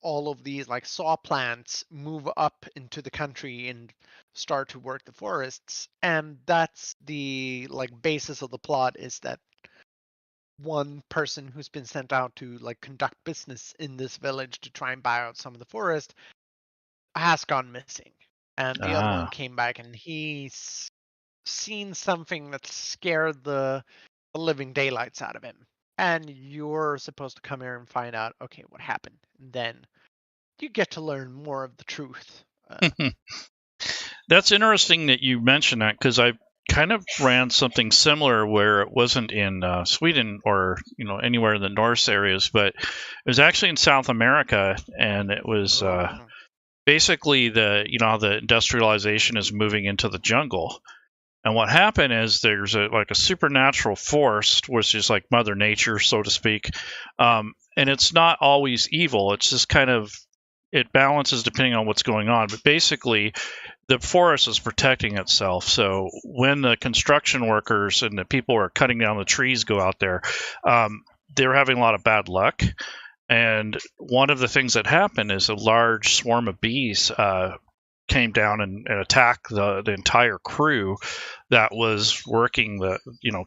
all of these like saw plants move up into the country and start to work the forests. And that's the like basis of the plot, is that one person who's been sent out to like conduct business in this village to try and buy out some of the forest has gone missing, and the other one came back, and he's seen something that scared the living daylights out of him. And you're supposed to come here and find out, okay, what happened. And then you get to learn more of the truth.
That's interesting that you mentioned that, because I kind of ran something similar where it wasn't in Sweden or anywhere in the Norse areas, but it was actually in South America, and it was basically the industrialization is moving into the jungle. And what happened is there's a supernatural force, which is like Mother Nature, so to speak, and it's not always evil. It's just kind of, it balances depending on what's going on. But basically, the forest is protecting itself. So when the construction workers and the people who are cutting down the trees go out there, they're having a lot of bad luck. And one of the things that happened is a large swarm of bees came down and attacked the entire crew that was working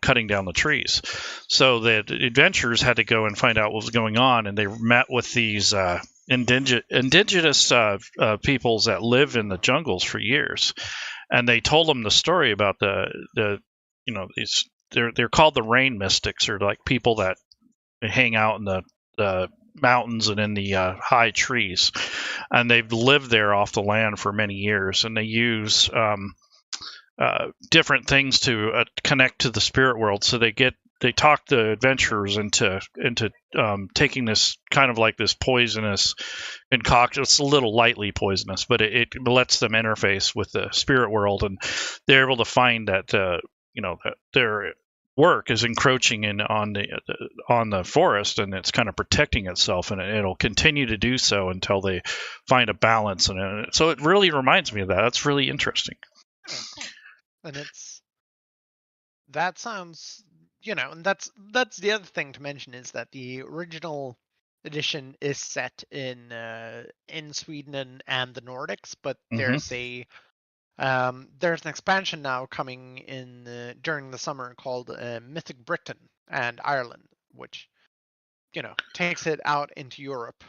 cutting down the trees. So the adventurers had to go and find out what was going on, and they met with these indigenous peoples that live in the jungles for years, and they told them the story about these they're called the rain mystics, or like people that hang out in the mountains and in the high trees, and they've lived there off the land for many years, and they use different things to connect to the spirit world. So they talk the adventurers into taking this kind of like this poisonous concoction. It's a little lightly poisonous, but it lets them interface with the spirit world, and they're able to find that that their work is encroaching in on the forest, and it's kind of protecting itself, and it'll continue to do so until they find a balance. And so it really reminds me of that. That's really interesting.
Oh, cool. And that sounds, and that's the other thing to mention, is that the original edition is set in Sweden and the Nordics, but there's an expansion now coming in during the summer called Mythic Britain and Ireland, which takes it out into Europe.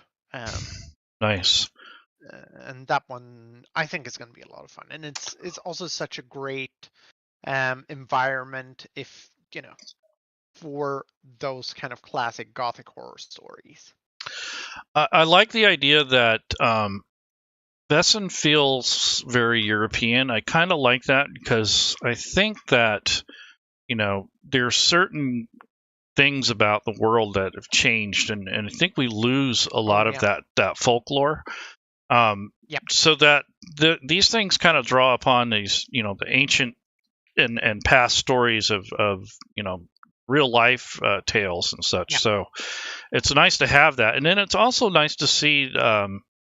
Nice.
And that one, I think, is going to be a lot of fun, and it's also such a great environment, if for those kind of classic Gothic horror stories.
I like the idea that Vaesen feels very European. I kind of like that, because I think that there's certain things about the world that have changed, and I think we lose a lot of that folklore. So that these things kind of draw upon these the ancient and past stories of real life tales and such. So it's nice to have that, and then it's also nice to see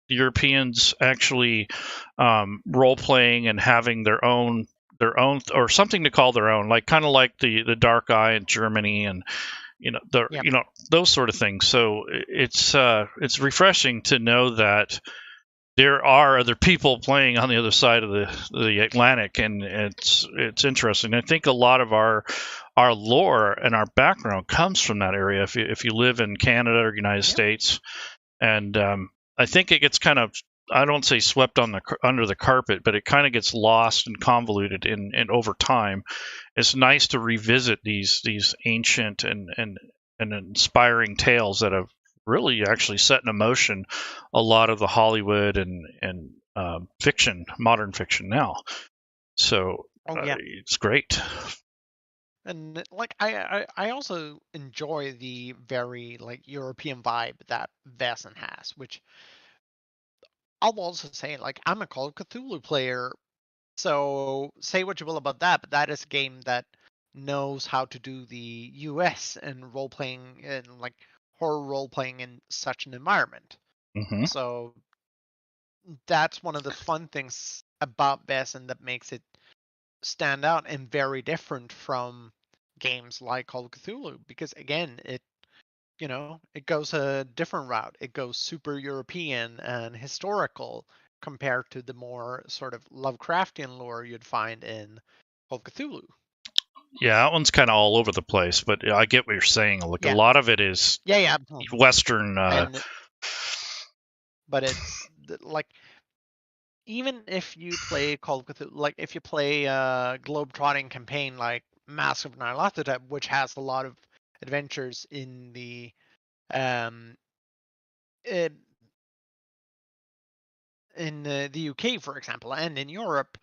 Europeans actually role playing and having their own or something to call their own, like kind of like the Dark Eye in Germany, and those sort of things. So it's refreshing to know that there are other people playing on the other side of the Atlantic, and it's interesting. I think a lot of our lore and our background comes from that area. If you live in Canada or United States, and I think it gets kind of, I don't say swept under the carpet, but it kind of gets lost and convoluted in over time. It's nice to revisit these ancient and inspiring tales that have really actually set in motion a lot of the Hollywood and fiction, modern fiction now. So it's great.
And I also enjoy the very European vibe that Vaesen has, which I'll also say, I'm a Call of Cthulhu player, so say what you will about that, but that is a game that knows how to do the US and role playing and horror role playing in such an environment. So that's one of the fun things about Vaesen that makes it stand out and very different from games like Call of Cthulhu, because again, it goes a different route. It goes super European and historical compared to the more sort of Lovecraftian lore you'd find in Call of Cthulhu.
Yeah, that one's kind of all over the place, but I get what you're saying. A lot of it is Western.
But it's even if you play Call of Cthulhu, if you play a globe-trotting campaign like Mask of Nyarlathotep, which has a lot of adventures in the in the UK, for example, and in Europe,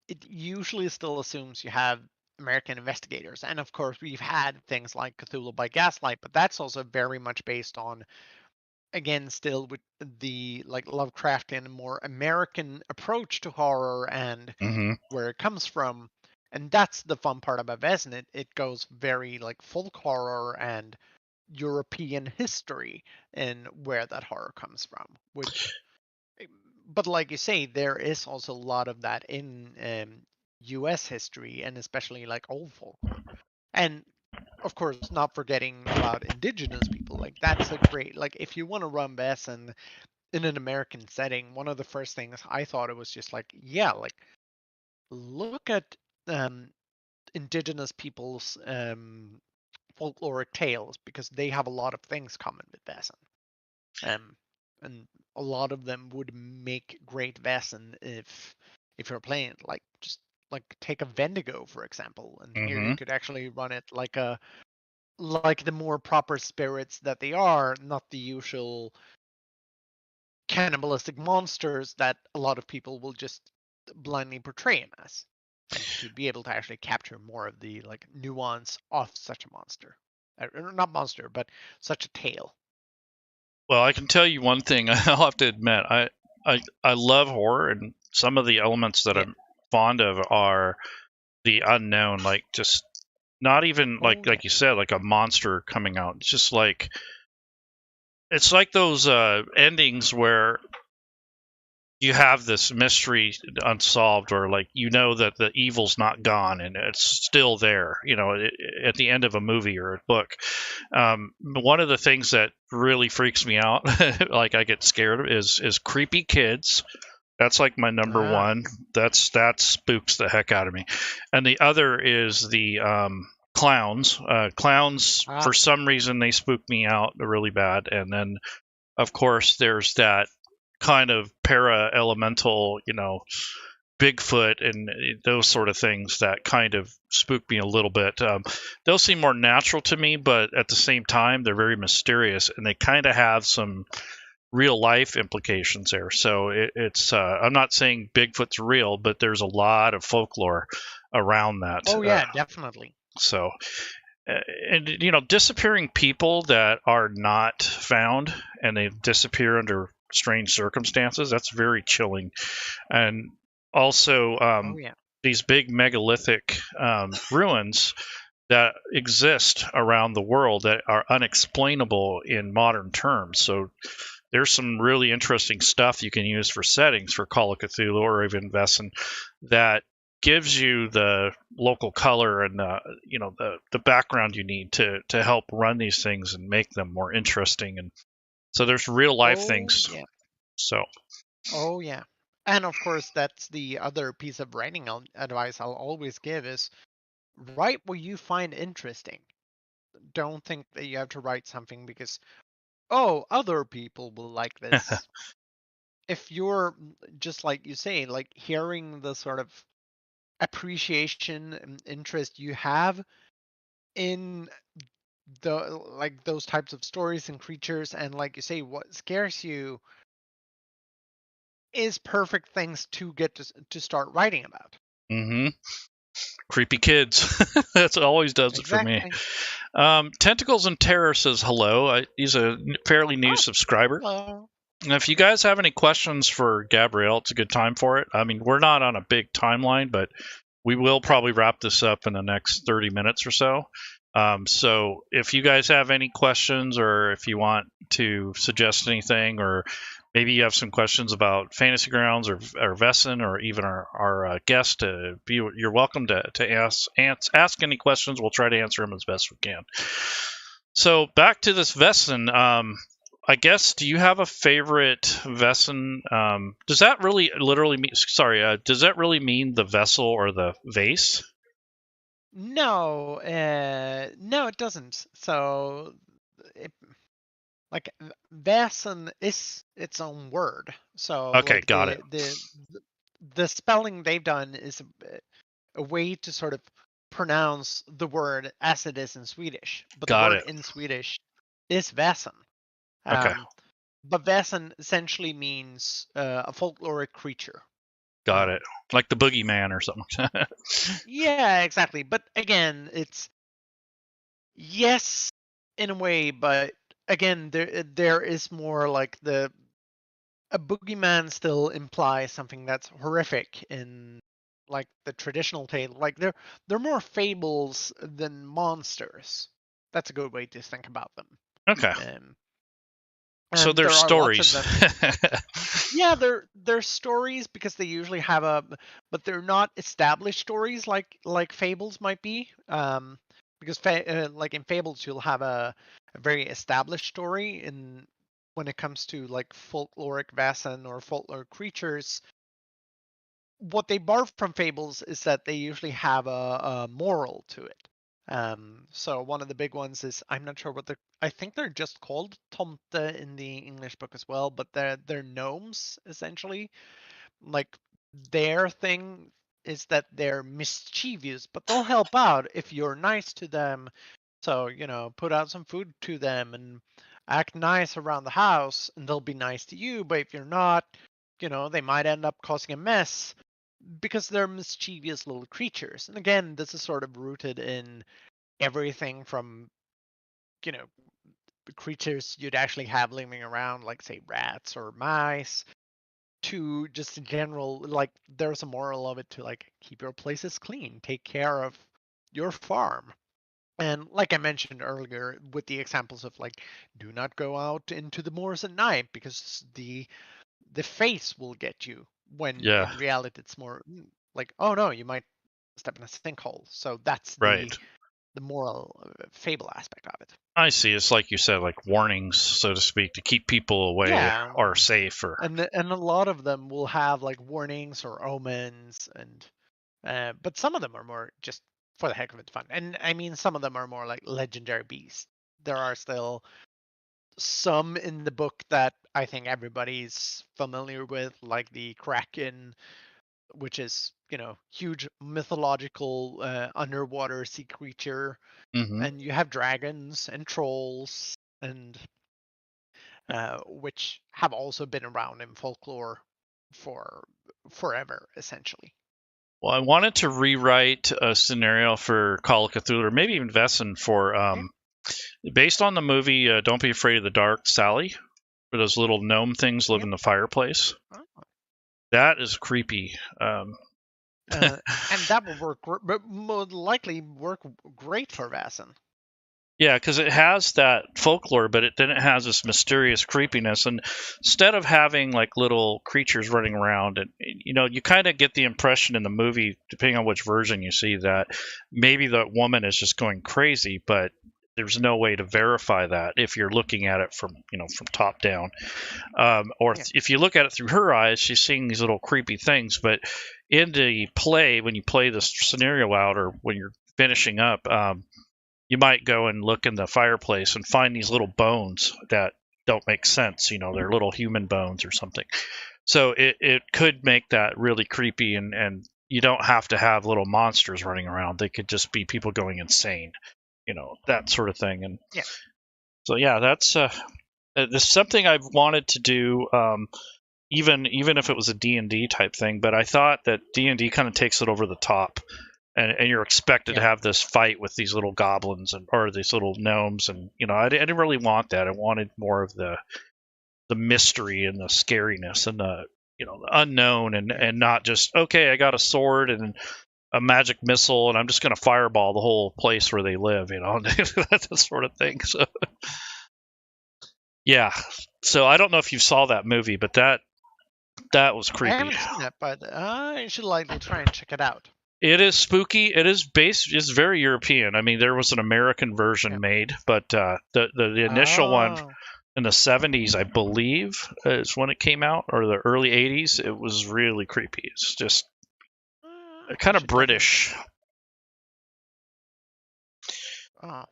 it usually still assumes you have American investigators. And of course, we've had things like Cthulhu by Gaslight, but that's also very much based on, again, still with the like Lovecraftian, more American approach to horror and
Mm-hmm.
where it comes from. And that's the fun part about Vaesen. It goes very like folk horror and European history and where that horror comes from, which, but like you say, there is also a lot of that in US history and especially like old folklore. And of course, not forgetting about indigenous people. Like that's a great, like if you want to run Vaesen in an American setting, one of the first things I thought it was just like, yeah, like look at um indigenous people's folkloric tales because they have a lot of things common with Vaesen. Um, and a lot of them would make great Vaesen if you're playing it. Like just like take a Vendigo for example, and here
Mm-hmm.
you could actually run it like the more proper spirits that they are, not the usual cannibalistic monsters that a lot of people will just blindly portray him as. And to be able to actually capture more of the like nuance of such a monster, not monster, but such a tale.
Well, I can tell you one thing. I'll have to admit, I love horror, and some of the elements that
Yeah.
I'm fond of are the unknown, like just not even
Oh yeah.
like you said, like a monster coming out. It's just like it's like those endings where you have this mystery unsolved, or like you know that the evil's not gone and it's still there, at the end of a movie or a book. One of the things that really freaks me out, like I get scared, is creepy kids. That's like my number
Ah.
one. That spooks the heck out of me. And the other is the clowns. Clowns,
Ah.
for some reason, they spook me out really bad. And then, of course, there's that kind of para elemental, Bigfoot and those sort of things that kind of spook me a little bit. Those seem more natural to me, but at the same time, they're very mysterious and they kind of have some real life implications there. So it's I'm not saying Bigfoot's real, but there's a lot of folklore around that.
Oh yeah, definitely.
So and disappearing people that are not found and they disappear under strange circumstances, that's very chilling. And also
Oh yeah.
these big megalithic ruins that exist around the world that are unexplainable in modern terms. So there's some really interesting stuff you can use for settings for Call of Cthulhu or even Vaesen that gives you the local color and the background you need to help run these things and make them more interesting. And so there's real life
Oh
things.
yeah.
So
Oh yeah. And of course, that's the other piece of writing advice I'll always give is write what you find interesting. Don't think that you have to write something because, oh, other people will like this. If you're just like you say, like hearing the sort of appreciation and interest you have in the like those types of stories and creatures, and like you say, what scares you is perfect things to get to start writing about.
hmm creepy kids. That's always does it for me.
Exactly.
Tentacles and Terror says hello. He's a fairly new
Oh,
subscriber.
hello.
And if you guys have any questions for Gabrielle, it's a good time for it. I mean, we're not on a big timeline, but we will probably wrap this up in the next 30 minutes or so. So if you guys have any questions or if you want to suggest anything, or maybe you have some questions about Fantasy Grounds or Vaesen or even our guest, you're welcome to ask any questions. We'll try to answer them as best we can. So back to this Vaesen. I guess, do you have a favorite Vaesen? Does that really literally mean? Sorry, does that really mean the vessel or the vase?
No, no, it doesn't. So, it, like, Vaesen is its own word. So,
Okay,
like
got it.
the spelling they've done is a way to sort of pronounce the word as it is in Swedish, but the
Got
word
it.
in Swedish is Vaesen.
Okay.
Um, But Vaesen essentially means a folkloric creature.
Got it. Like the boogeyman or something.
Yeah, exactly. But again, it's yes, in a way, but again, there is more like a boogeyman still implies something that's horrific in like the traditional tale. Like they're more fables than monsters. That's a good way to think about them.
Okay.
Um,
So
and
they're
there are lots of
stories.
them. Yeah, they're stories because they usually have but they're not established stories like fables might be. Because like in fables, you'll have a very established story. In when it comes to like folkloric Vaesen or folklore creatures, what they borrow from fables is that they usually have a moral to it. So one of the big ones is I'm not sure what I think they're just called tomte in the English book as well, but they're gnomes essentially. Like their thing is that they're mischievous, but they'll help out if you're nice to them. So, put out some food to them and act nice around the house, and they'll be nice to you. But if you're not, they might end up causing a mess because they're mischievous little creatures. And again, this is sort of rooted in everything from, you know, creatures you'd actually have living around, like, say, rats or mice, to just in general, like, there's a moral of it to, like, keep your places clean, take care of your farm. And like I mentioned earlier, with the examples of like, do not go out into the moors at night because the face will get you. When
Yeah.
in reality, it's more like, oh no, you might step in a sinkhole. So that's
Right.
the moral fable aspect of it.
I see. It's like you said, like warnings, so to speak, to keep people away
Yeah,
or safe. Or
and a lot of them will have like warnings or omens, and but some of them are more just for the heck of it fun. And I mean, some of them are more like legendary beasts. There are still some in the book that I think everybody's familiar with, like the Kraken, which is, huge mythological underwater sea creature.
Mhm.
And you have dragons and trolls, and which have also been around in folklore for forever, essentially.
Well, I wanted to rewrite a scenario for Call of Cthulhu, or maybe even Vaesen for
Yeah.
based on the movie Don't Be Afraid of the Dark, Sally, where those little gnome things live
Yep.
in the fireplace.
Oh.
That is creepy.
And that will work, but would likely work great for Vaesen.
Yeah, because it has that folklore, but then it has this mysterious creepiness. And instead of having like little creatures running around, and you kind of get the impression in the movie, depending on which version you see, that maybe the woman is just going crazy, but there's no way to verify that if you're looking at it from top down. Or
Yeah.
if you look at it through her eyes, she's seeing these little creepy things. But in the play, when you play this scenario out, or when you're finishing up, you might go and look in the fireplace and find these little bones that don't make sense. They're little human bones or something. So it could make that really creepy, and you don't have to have little monsters running around. They could just be people going insane, that sort of thing. And
Yeah.
so yeah, that's something I've wanted to do. Even if it was a D&D type thing, but I thought that D&D kind of takes it over the top, and you're expected to have this fight with these little goblins or these little gnomes, and I didn't really want that. I wanted more of the mystery and the scariness and the the unknown, and not just, okay, I got a sword and a magic missile and I'm just going to fireball the whole place where they live, that sort of thing. So yeah, so I don't know if you saw that movie, but that was
I
creepy.
haven't seen that, but I should likely try and check it out.
It is spooky. It is based. It's very European. I mean, there was an American version made, but the initial one
Oh.
in the 70s, I believe, is when it came out, or the early 80s. It was really creepy. It's just kind of British.
Oh.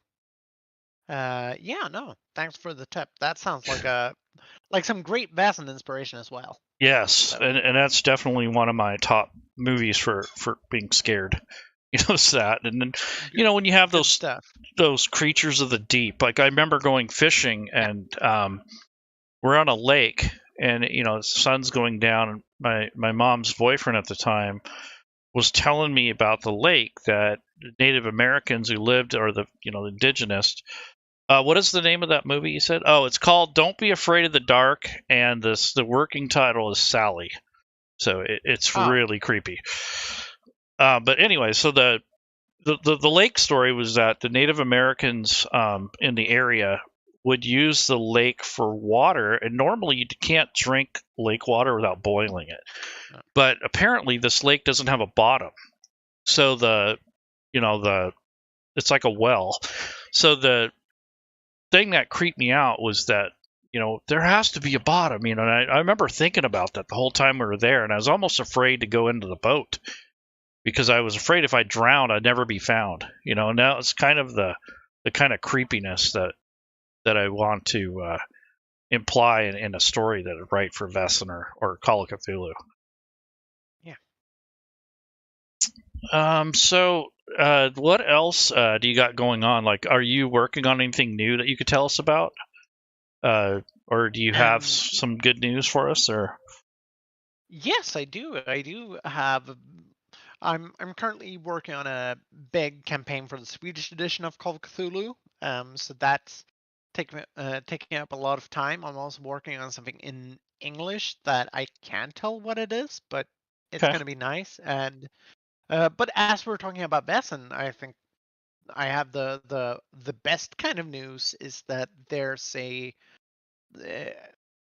Yeah, no. Thanks for the tip. That sounds like some great Vaesen inspiration as well.
Yes,
So.
and that's definitely one of my top movies for being scared. It's that, and then when you have those creatures of the deep. Like I remember going fishing, and we're on a lake, and the sun's going down. And my mom's boyfriend at the time was telling me about the lake that Native Americans who lived, or the indigenous. What is the name of that movie you said? Oh, it's called "Don't Be Afraid of the Dark," and the working title is Sally. So it's
Oh,
really creepy. But anyway, so the lake story was that the Native Americans in the area would use the lake for water, and normally you can't drink lake water without boiling it. But apparently, this lake doesn't have a bottom, so the it's like a well. So the thing that creeped me out was that there has to be a bottom. And I remember thinking about that the whole time we were there, and I was almost afraid to go into the boat because I was afraid if I drowned, I'd never be found. Now it's kind of the kind of creepiness that I want to imply in a story that I write for Vaesen or Call of Cthulhu.
yeah.
So what else do you got going on? Like, are you working on anything new that you could tell us about? Or do you have some good news for us? Or
Yes, I do. I do have. I'm currently working on a big campaign for the Swedish edition of Call of Cthulhu. So that's taking up a lot of time. I'm also working on something in English that I can't tell what it is, but it's
okay.
going to be nice. And but as we're talking about Vaesen, I think I have the best kind of news is that there's a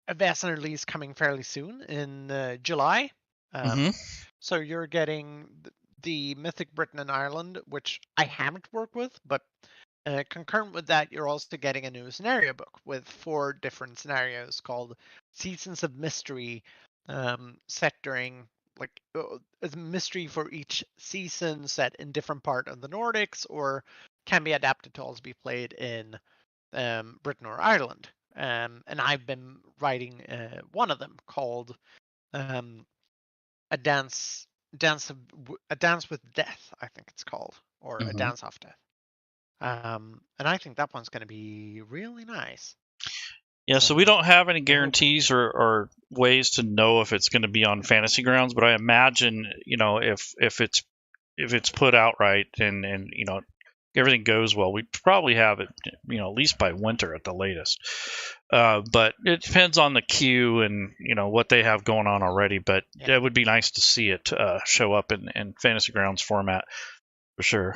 Vaesen release coming fairly soon in July.
Mm-hmm.
So you're getting the Mythic Britain and Ireland, which I haven't worked with, but concurrent with that, you're also getting a new scenario book with 4 different scenarios called Seasons of Mystery, set during a mystery for each season set in different part of the Nordics, or can be adapted to also be played in Britain or Ireland. And I've been writing one of them called um, a dance with death, I think it's called, or a
Mm-hmm.
dance off death. And I think that one's going to be really nice.
Yeah, so we don't have any
I hope.
guarantees or ways to know if it's going to be on Fantasy Grounds, but I imagine if it's put out right and everything goes well, we probably have it at least by winter at the latest. But it depends on the queue and what they have going on already. But
Yeah.
it would be nice to see it show up in Fantasy Grounds format for sure.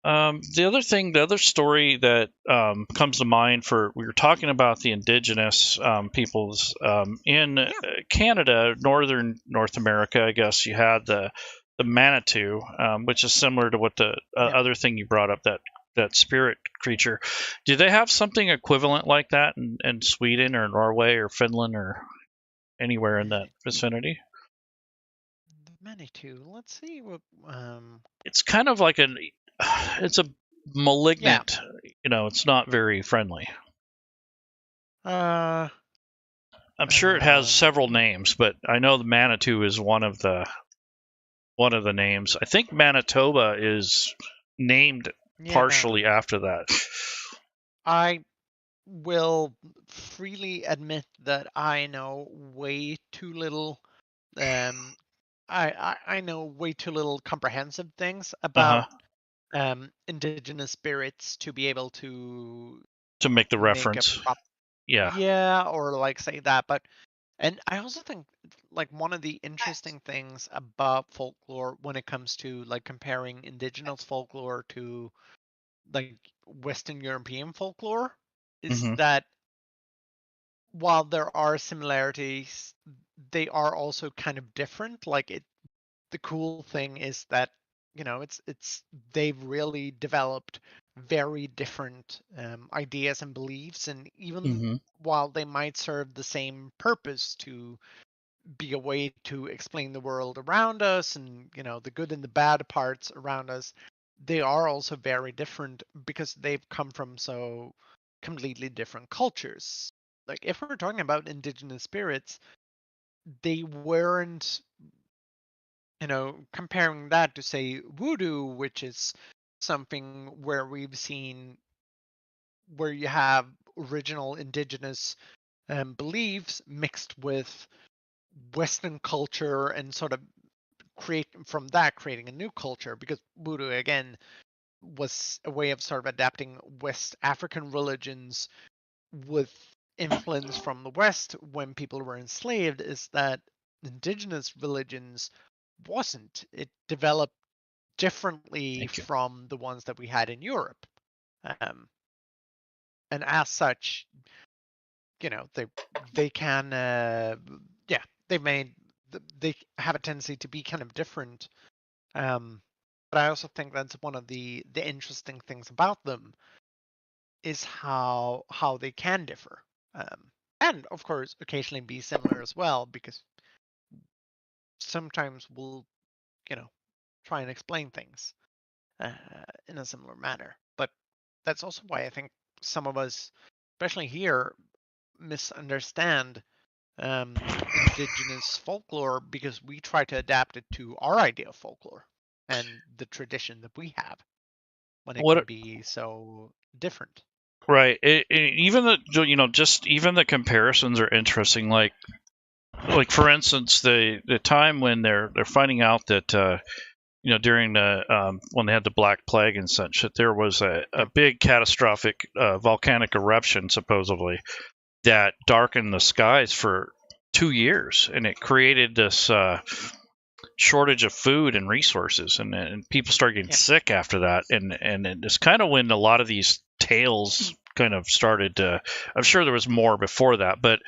The other story that comes to mind we were talking about the indigenous peoples in Canada, northern North America. I guess you had the Manitou, which is similar to what the other thing you brought up, that spirit creature. Do they have something equivalent like that in Sweden or Norway or Finland or anywhere in that vicinity?
The Manitou. Let's see what.
It's kind of like it's a malignant. It's not very friendly.
Uh.
I'm sure it has several names, but I know the Manitou is one of the names. I think Manitoba is named partially after that.
I will freely admit that I know way too little. Um, I know way too little comprehensive things about indigenous spirits to be able to
make the
make a
reference.
prop.
Yeah.
Yeah, or like say that, but and I also think like one of the interesting things about folklore when it comes to like comparing indigenous folklore to like Western European folklore is
Mm-hmm.
that while there are similarities, they are also kind of different. Like the cool thing is that it's they've really developed very different ideas and beliefs, and even
Mm-hmm.
while they might serve the same purpose to be a way to explain the world around us and the good and the bad parts around us, they are also very different because they've come from so completely different cultures. Like if we're talking about indigenous spirits, they weren't comparing that to say voodoo, which is something where we've seen where you have original indigenous beliefs mixed with Western culture and sort of creating a new culture, because voodoo again was a way of sort of adapting West African religions with influence from the West when people were enslaved, is that indigenous religions wasn't. It developed differently
Thank you.
from the ones that we had in Europe. Um, and as such, they can yeah, they have a tendency to be kind of different. But I also think that's one of the interesting things about them, is how they can differ. And of course occasionally be similar as well, because sometimes we'll try and explain things uh, in a similar manner. But that's also why I think some of us, especially here, misunderstand indigenous folklore, because we try to adapt it to our idea of folklore and the tradition that we have, when it can
What
be so different.
Right. Even just even the comparisons are interesting. Like for instance, the time when they're finding out that during the when they had the Black Plague and such, that there was a big catastrophic volcanic eruption supposedly that darkened the skies for 2 years, and it created this shortage of food and resources, and people started getting sick after that, and it's kind of when a lot of these tales kind of started to. I'm sure there was more before that, but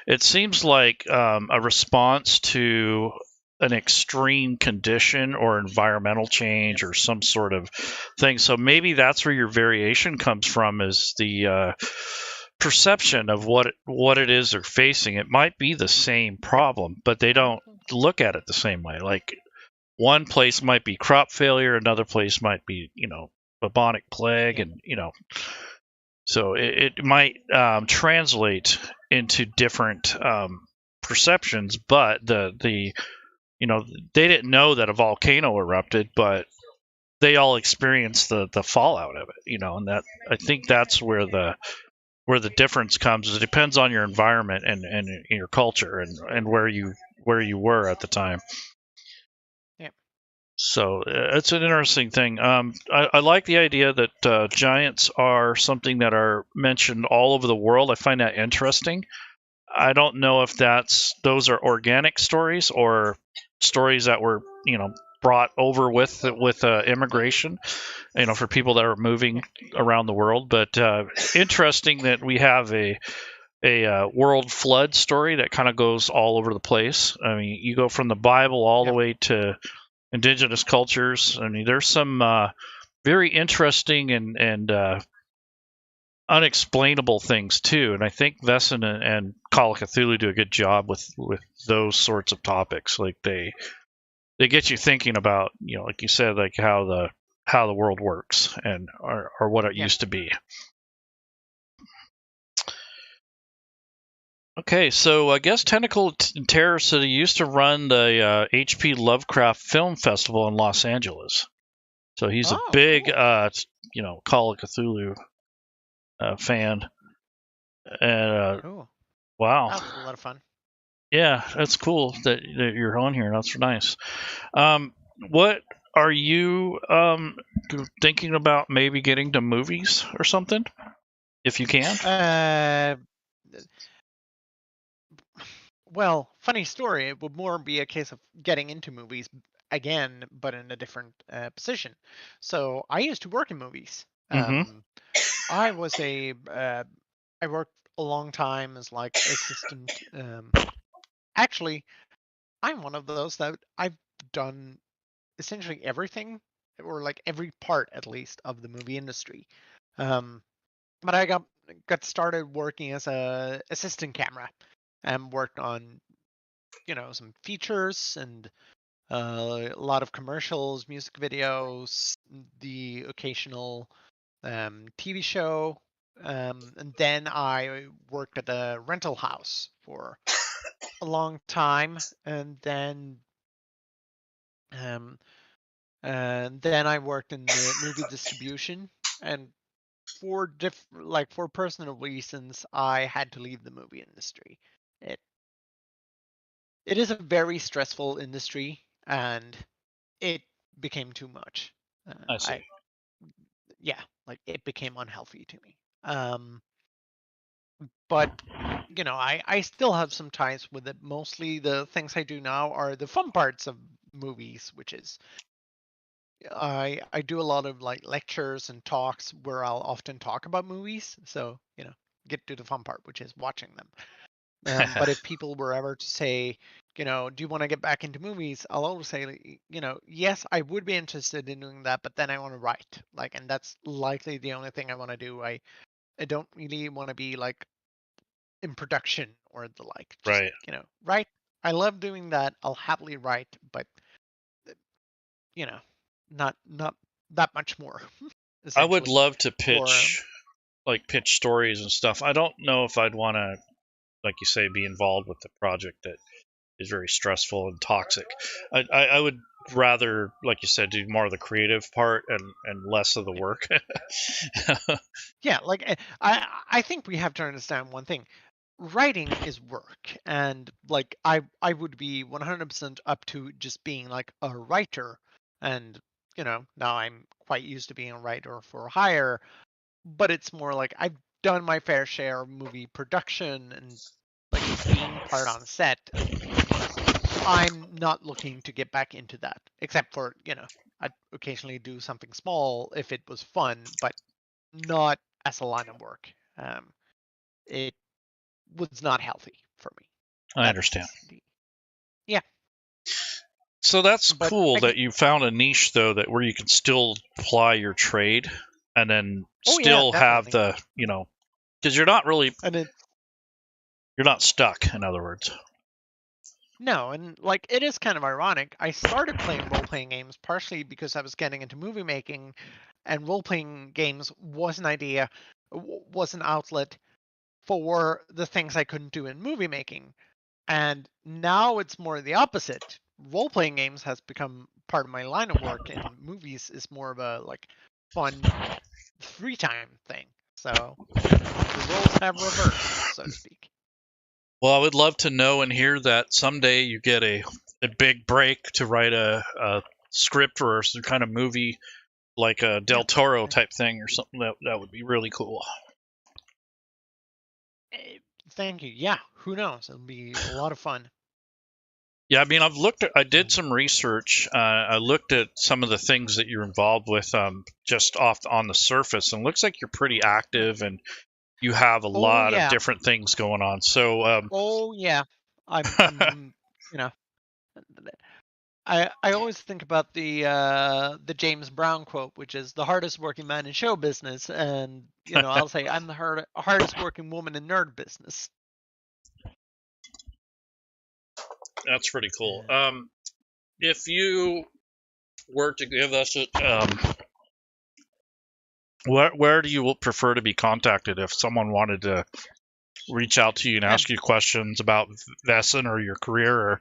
it seems like a response to an extreme condition or environmental change or some sort of thing. So maybe that's where your variation comes from, is the perception of what it is they're facing. It might be the same problem, but they don't look at it the same way. Like one place might be crop failure, another place might be bubonic plague, and so it might translate into different perceptions. But the they didn't know that a volcano erupted, but they all experienced the fallout of it. And that, I think that's where the difference comes, is it depends on your environment and your culture and where you were at the time.
Yeah.
So it's an interesting thing. I like the idea that giants are something that are mentioned all over the world. I find that interesting. I don't know if those are organic stories or stories that were brought over with immigration, for people that are moving around the world. But interesting that we have a world flood story that kind of goes all over the place. I mean, you go from the Bible all the way to indigenous cultures. I mean, there's some very interesting and unexplainable things too. And I think Vaesen and Call of Cthulhu do a good job with those sorts of topics. Like they get you thinking about, like you said, like how the world works and or what it used to be. Okay, so I guess Tentacle and Terror City used to run the H.P. Lovecraft Film Festival in Los Angeles. So he's a big, cool. Call of Cthulhu fan. And
Cool.
wow,
That's a lot of fun.
Yeah, that's cool that you're on here. That's nice. What are you thinking about? Maybe getting to movies or something, if you can.
Well, funny story. It would more be a case of getting into movies again, but in a different position. So I used to work in movies.
Mm-hmm.
I was I worked a long time as like assistant. Actually, I'm one of those that I've done essentially everything, or like every part at least, of the movie industry. But I got started working as a assistant camera and worked on some features and a lot of commercials, music videos, the occasional TV show. And then I worked at a rental house for a long time, and um, then I worked in the movie distribution, and for for personal reasons, I had to leave the movie industry. It it is a very stressful industry, and it became too much.
I see.
Yeah, like it became unhealthy to me. But I still have some ties with it. Mostly the things I do now are the fun parts of movies, which is I do a lot of like lectures and talks where I'll often talk about movies. So, get to the fun part, which is watching them. But if people were ever to say, do you want to get back into movies? I'll always say, like, yes, I would be interested in doing that, but then I want to write. And that's likely the only thing I want to do. I don't really want to be like in production or the like. Just,
Right.
write. I love doing that. I'll happily write, but you know, not that much more,
I would
essentially.
love to
Or
pitch stories and stuff. I don't know if I'd want to, like you say, be involved with the project that is very stressful and toxic. I would rather, like you said, do more of the creative part and less of the work.
yeah, I think we have to understand one thing. Writing is work, and like I would be 100% up to just being like a writer, and now I'm quite used to being a writer for hire, but it's more like I've done my fair share of movie production and like being part on set, and I'm not looking to get back into that, except for I'd occasionally do something small if it was fun, but not as a line of work. It was not healthy for me.
I understand.
That's the Yeah,
So that's
but
cool
I
that
get.
you found a niche though that where you can still ply your trade and then
Oh yeah,
still have
definitely.
the, because
And it
you're not stuck, in other words.
No, and like it is kind of ironic. I started playing role playing games partially because I was getting into movie making, and role playing games was an idea, was an outlet for the things I couldn't do in movie making. And now it's more the opposite. Role playing games has become part of my line of work, and movies is more of a like fun free time thing. So the roles have reversed, so to speak.
Well, I would love to know and hear that someday you get a big break to write a script or some kind of movie like a
Yeah.
Del Toro type thing or something. That would be really cool.
Thank you. Yeah, who knows? It'll be a lot of fun.
Yeah, I mean, I did
Um,
some research. I looked at some of the things that you're involved with, just off on the surface, and it looks like you're pretty
yeah.
active and you have a
Oh
lot of
yeah.
different things going on. So,
Oh yeah. I'm you know I always think about the James Brown quote, which is the hardest working man in show business, and I'll say I'm the hardest working woman in nerd business.
that's pretty cool.
Uh,
If you were to give us where do you prefer to be contacted if someone wanted to reach out to you and
yeah,
ask you questions about Vaesen or your career? Or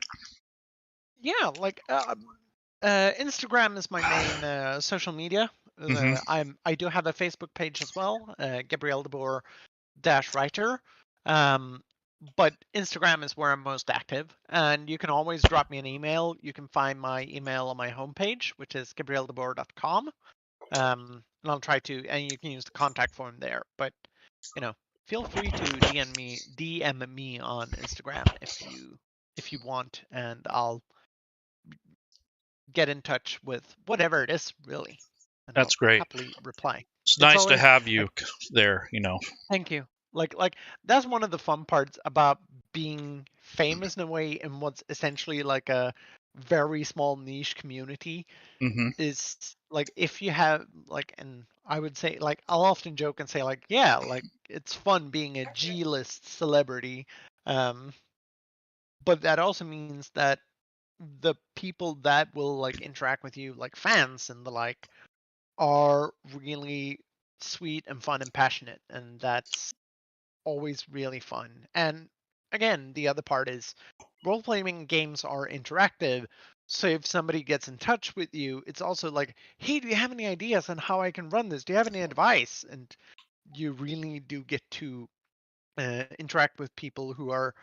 yeah. Instagram is my main social media.
hmm
I do have a Facebook page as well, Gabrielle De Bourg dash writer. Um, but Instagram is where I'm most active, and you can always drop me an email. You can find my email on my homepage, which is gabrielledebourg.com. And I'll try to, and you can use the contact form there. But you know, feel free to DM me on Instagram if you want, and I'll get in touch with whatever it is really, and
that's
I'll
great.
happily reply.
It's
It's
nice to
always
have
like
you there.
Thank you. Like that's one of the fun parts about being famous in a way in what's essentially like a very small niche community
hmm
is like if you have like and I would say like I'll often joke and say like yeah, like it's fun being a G-list celebrity. Um but that also means that the people that will like interact with you like fans and the like are really sweet and fun and passionate, and that's always really fun. And again, the other part is role playing games are interactive. So if somebody gets in touch with you, it's also like, hey, do you have any ideas on how I can run this? Do you have any advice? And you really do get to interact with people who are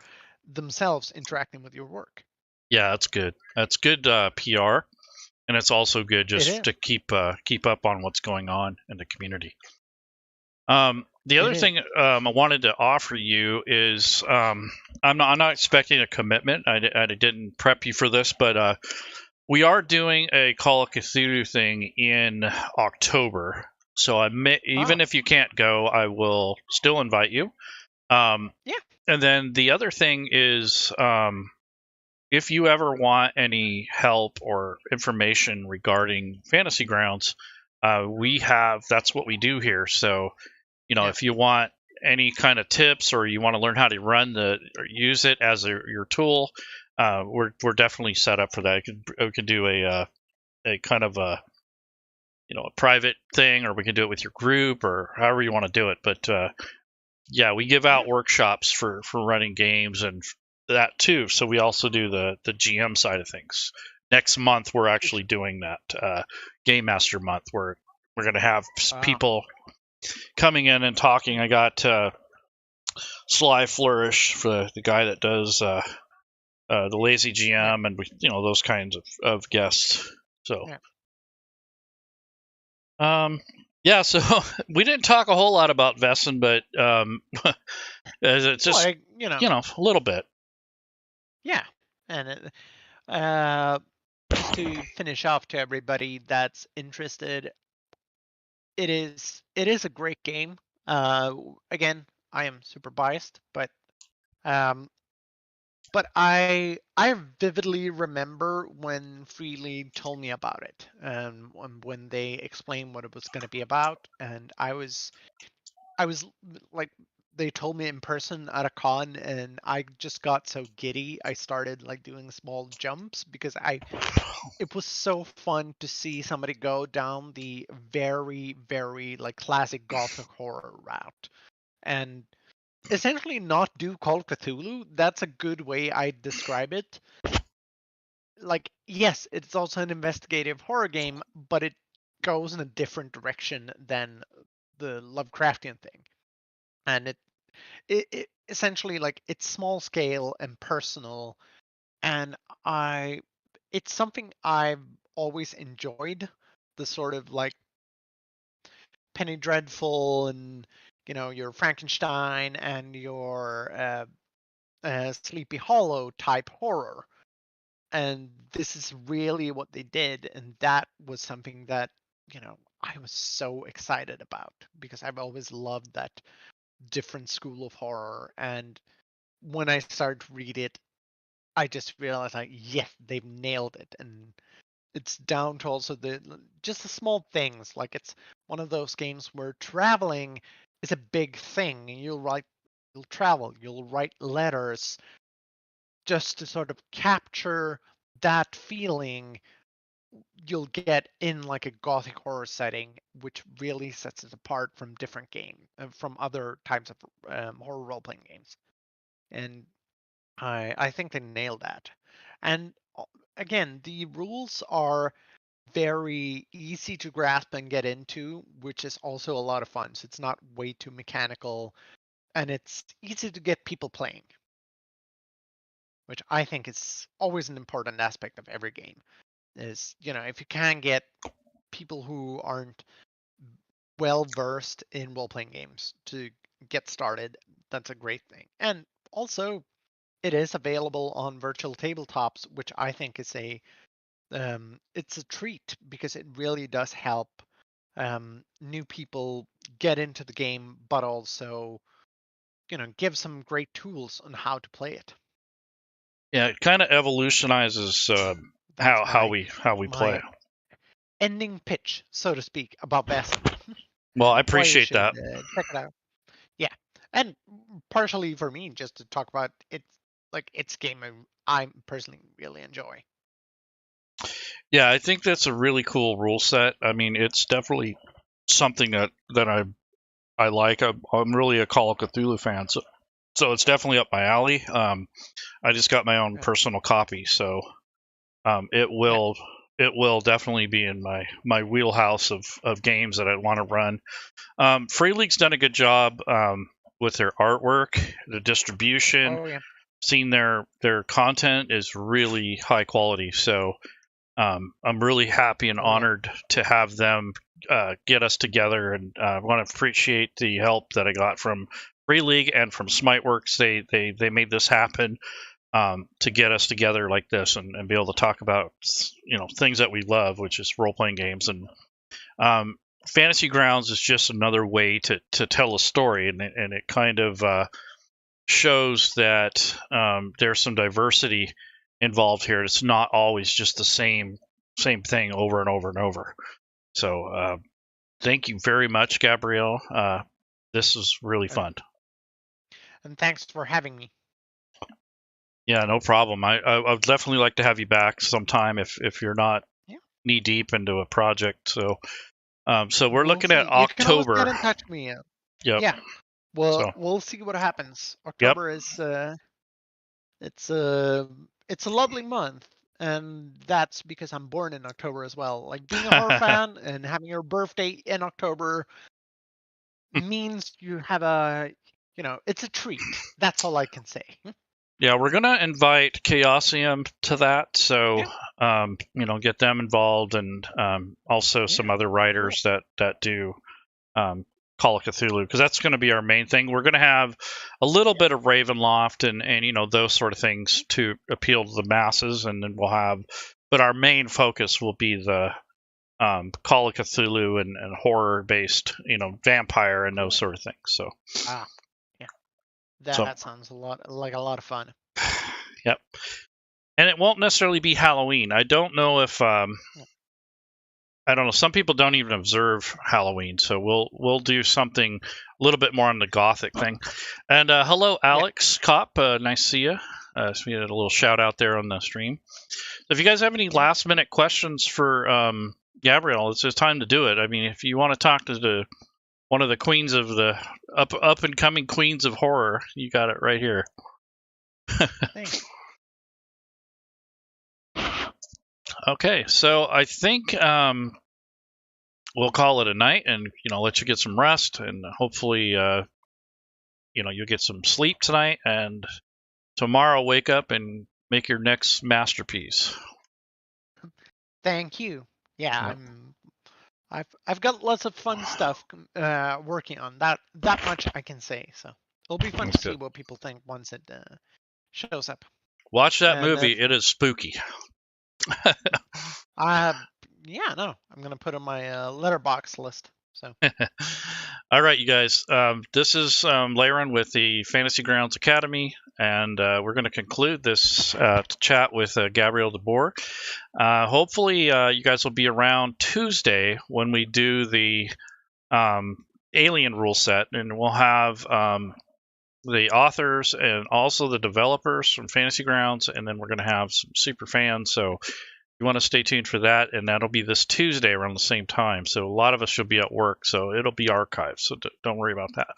themselves interacting with your work.
Yeah, that's good. That's good PR, and it's also good
It
just
is.
to keep up on what's going on in the community. The
It
other
is.
thing I wanted to offer you is I'm not expecting a commitment. I didn't prep you for this, but we are doing a Call of Cthulhu thing in October. So
Oh,
even if you can't go, I will still invite you.
yeah.
And then the other thing is, if you ever want any help or information regarding Fantasy Grounds, that's what we do here. So,
Yeah.
if you want any kind of tips or you want to learn how to or use it as your tool, we're definitely set up for that. We could do a kind of a private thing, or we can do it with your group, or however you want to do it. But yeah, we give
Yeah.
out workshops for running games and that too. So we also do the GM side of things. Next month we're actually doing that Game Master month, where we're going to have
Ah,
people coming in and talking. I got Sly Flourish, for the guy that does the Lazy
yeah.
GM, and those kinds of guests. So
Yeah.
yeah, so we didn't talk a whole lot about Vaesen, but it's
Well,
just a little bit.
yeah. And uh, just to finish off to everybody that's interested, it is a great game. Again, I am super biased, um, but I vividly remember when Freely told me about it, and when they explained what it was going to be about, and I was like, they told me in person at a con, and I just got so giddy. I started like doing small jumps because it was so fun to see somebody go down the very, very like classic gothic horror route and essentially not do Call of Cthulhu. That's a good way I describe it. Like, yes, it's also an investigative horror game, but it goes in a different direction than the Lovecraftian thing. And it essentially, like, it's small scale and personal, and I it's something I've always enjoyed, the sort of like Penny Dreadful and your Frankenstein and your Sleepy Hollow type horror. And this is really what they did, and that was something that I was so excited about because I've always loved that different school of horror. And when I started to read it, I just realized, like, yes, they've nailed it. And it's down to also just the small things. Like, it's one of those games where traveling is a big thing. You'll travel, you'll write letters just to sort of capture that feeling you'll get in like a gothic horror setting, which really sets it apart from different from other types of horror role playing games. And I think they nailed that. And again, the rules are very easy to grasp and get into, which is also a lot of fun. So it's not way too mechanical, and it's easy to get people playing, which I think is always an important aspect of every game. Is if you can get people who aren't well versed in role playing games to get started, that's a great thing. And also, it is available on virtual tabletops, which I think is it's a treat because it really does help new people get into the game, but also give some great tools on how to play it.
Yeah, it kind of evolutionizes
That's
how we play.
my ending pitch, so to speak, about Vaesen.
Well, I
Why you
appreciate
should
that.
check it out. Yeah, and partially for me, just to talk about it, like it's a game I personally really enjoy.
Yeah, I think that's a really cool rule set. I mean, it's definitely something that I like. I'm really a Call of Cthulhu fan, so it's definitely up my alley. I just got my own
Yeah,
personal copy, so it
yeah,
will it will definitely be in my wheelhouse of games that I want to run. Free League's done a good job with their artwork, the distribution.
Oh yeah.
Seeing their content is really high quality. So I'm really happy and honored to have them get us together, and I want to appreciate the help that I got from Free League and from Smiteworks. They made this happen to get us together like this and be able to talk about things that we love, which is role playing games. And Fantasy Grounds is just another way to tell a story, and it kind of shows that there's some diversity involved here. It's not always just the same thing over and over and over. So thank you very much, Gabrielle. This was really fun.
And thanks for having me.
Yeah, no problem. I would definitely like to have you back sometime if you're not knee deep into a project. So we're looking at October.
You can always get in touch with me.
Yep.
Yeah. Well, we'll see what happens. October is it's a lovely month, and that's because I'm born in October as well. Like being a horror fan and having your birthday in October means you have it's a treat. That's all I can say.
Yeah, we're gonna invite Chaosium to that, so get them involved, and also some other writers that do Call of Cthulhu, because that's going to be our main thing. We're going to have a little bit of Ravenloft and those sort of things to appeal to the masses, and then we'll have, but our main focus will be the Call of Cthulhu and horror based, vampire and those sort of things. So
that sounds like a lot of fun.
Yep. And it won't necessarily be Halloween. I don't know if I don't know. Some people don't even observe Halloween, so we'll do something a little bit more on the Gothic thing. And hello, Alex Kopp. Nice to see you. So we had a little shout out there on the stream. If you guys have any last minute questions for Gabrielle, it's just time to do it. I mean, if you want to talk to one of the queens of the up and coming queens of horror, you got it right here.
Thanks.
Okay, so I think we'll call it a night, and let you get some rest, and hopefully you'll get some sleep tonight, and tomorrow wake up and make your next masterpiece.
Thank you. Yeah, yep. I've got lots of fun stuff working on that much I can say. So it'll be fun to see what people think once it shows up.
Watch that movie. It is spooky.
I'm gonna put on my letterbox list. So
all right, you guys, this is Laren with the Fantasy Grounds Academy, and we're going to conclude this chat with Gabrielle De Bourg. Hopefully you guys will be around Tuesday when we do the Alien rule set, and we'll have the authors and also the developers from Fantasy Grounds, and then we're going to have some super fans. So you want to stay tuned for that, and that'll be this Tuesday around the same time. So a lot of us should be at work, so it'll be archived, so don't worry about that.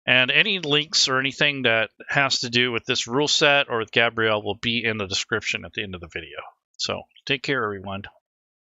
And any links or anything that has to do with this rule set or with Gabrielle will be in the description at the end of the video. So take care, everyone.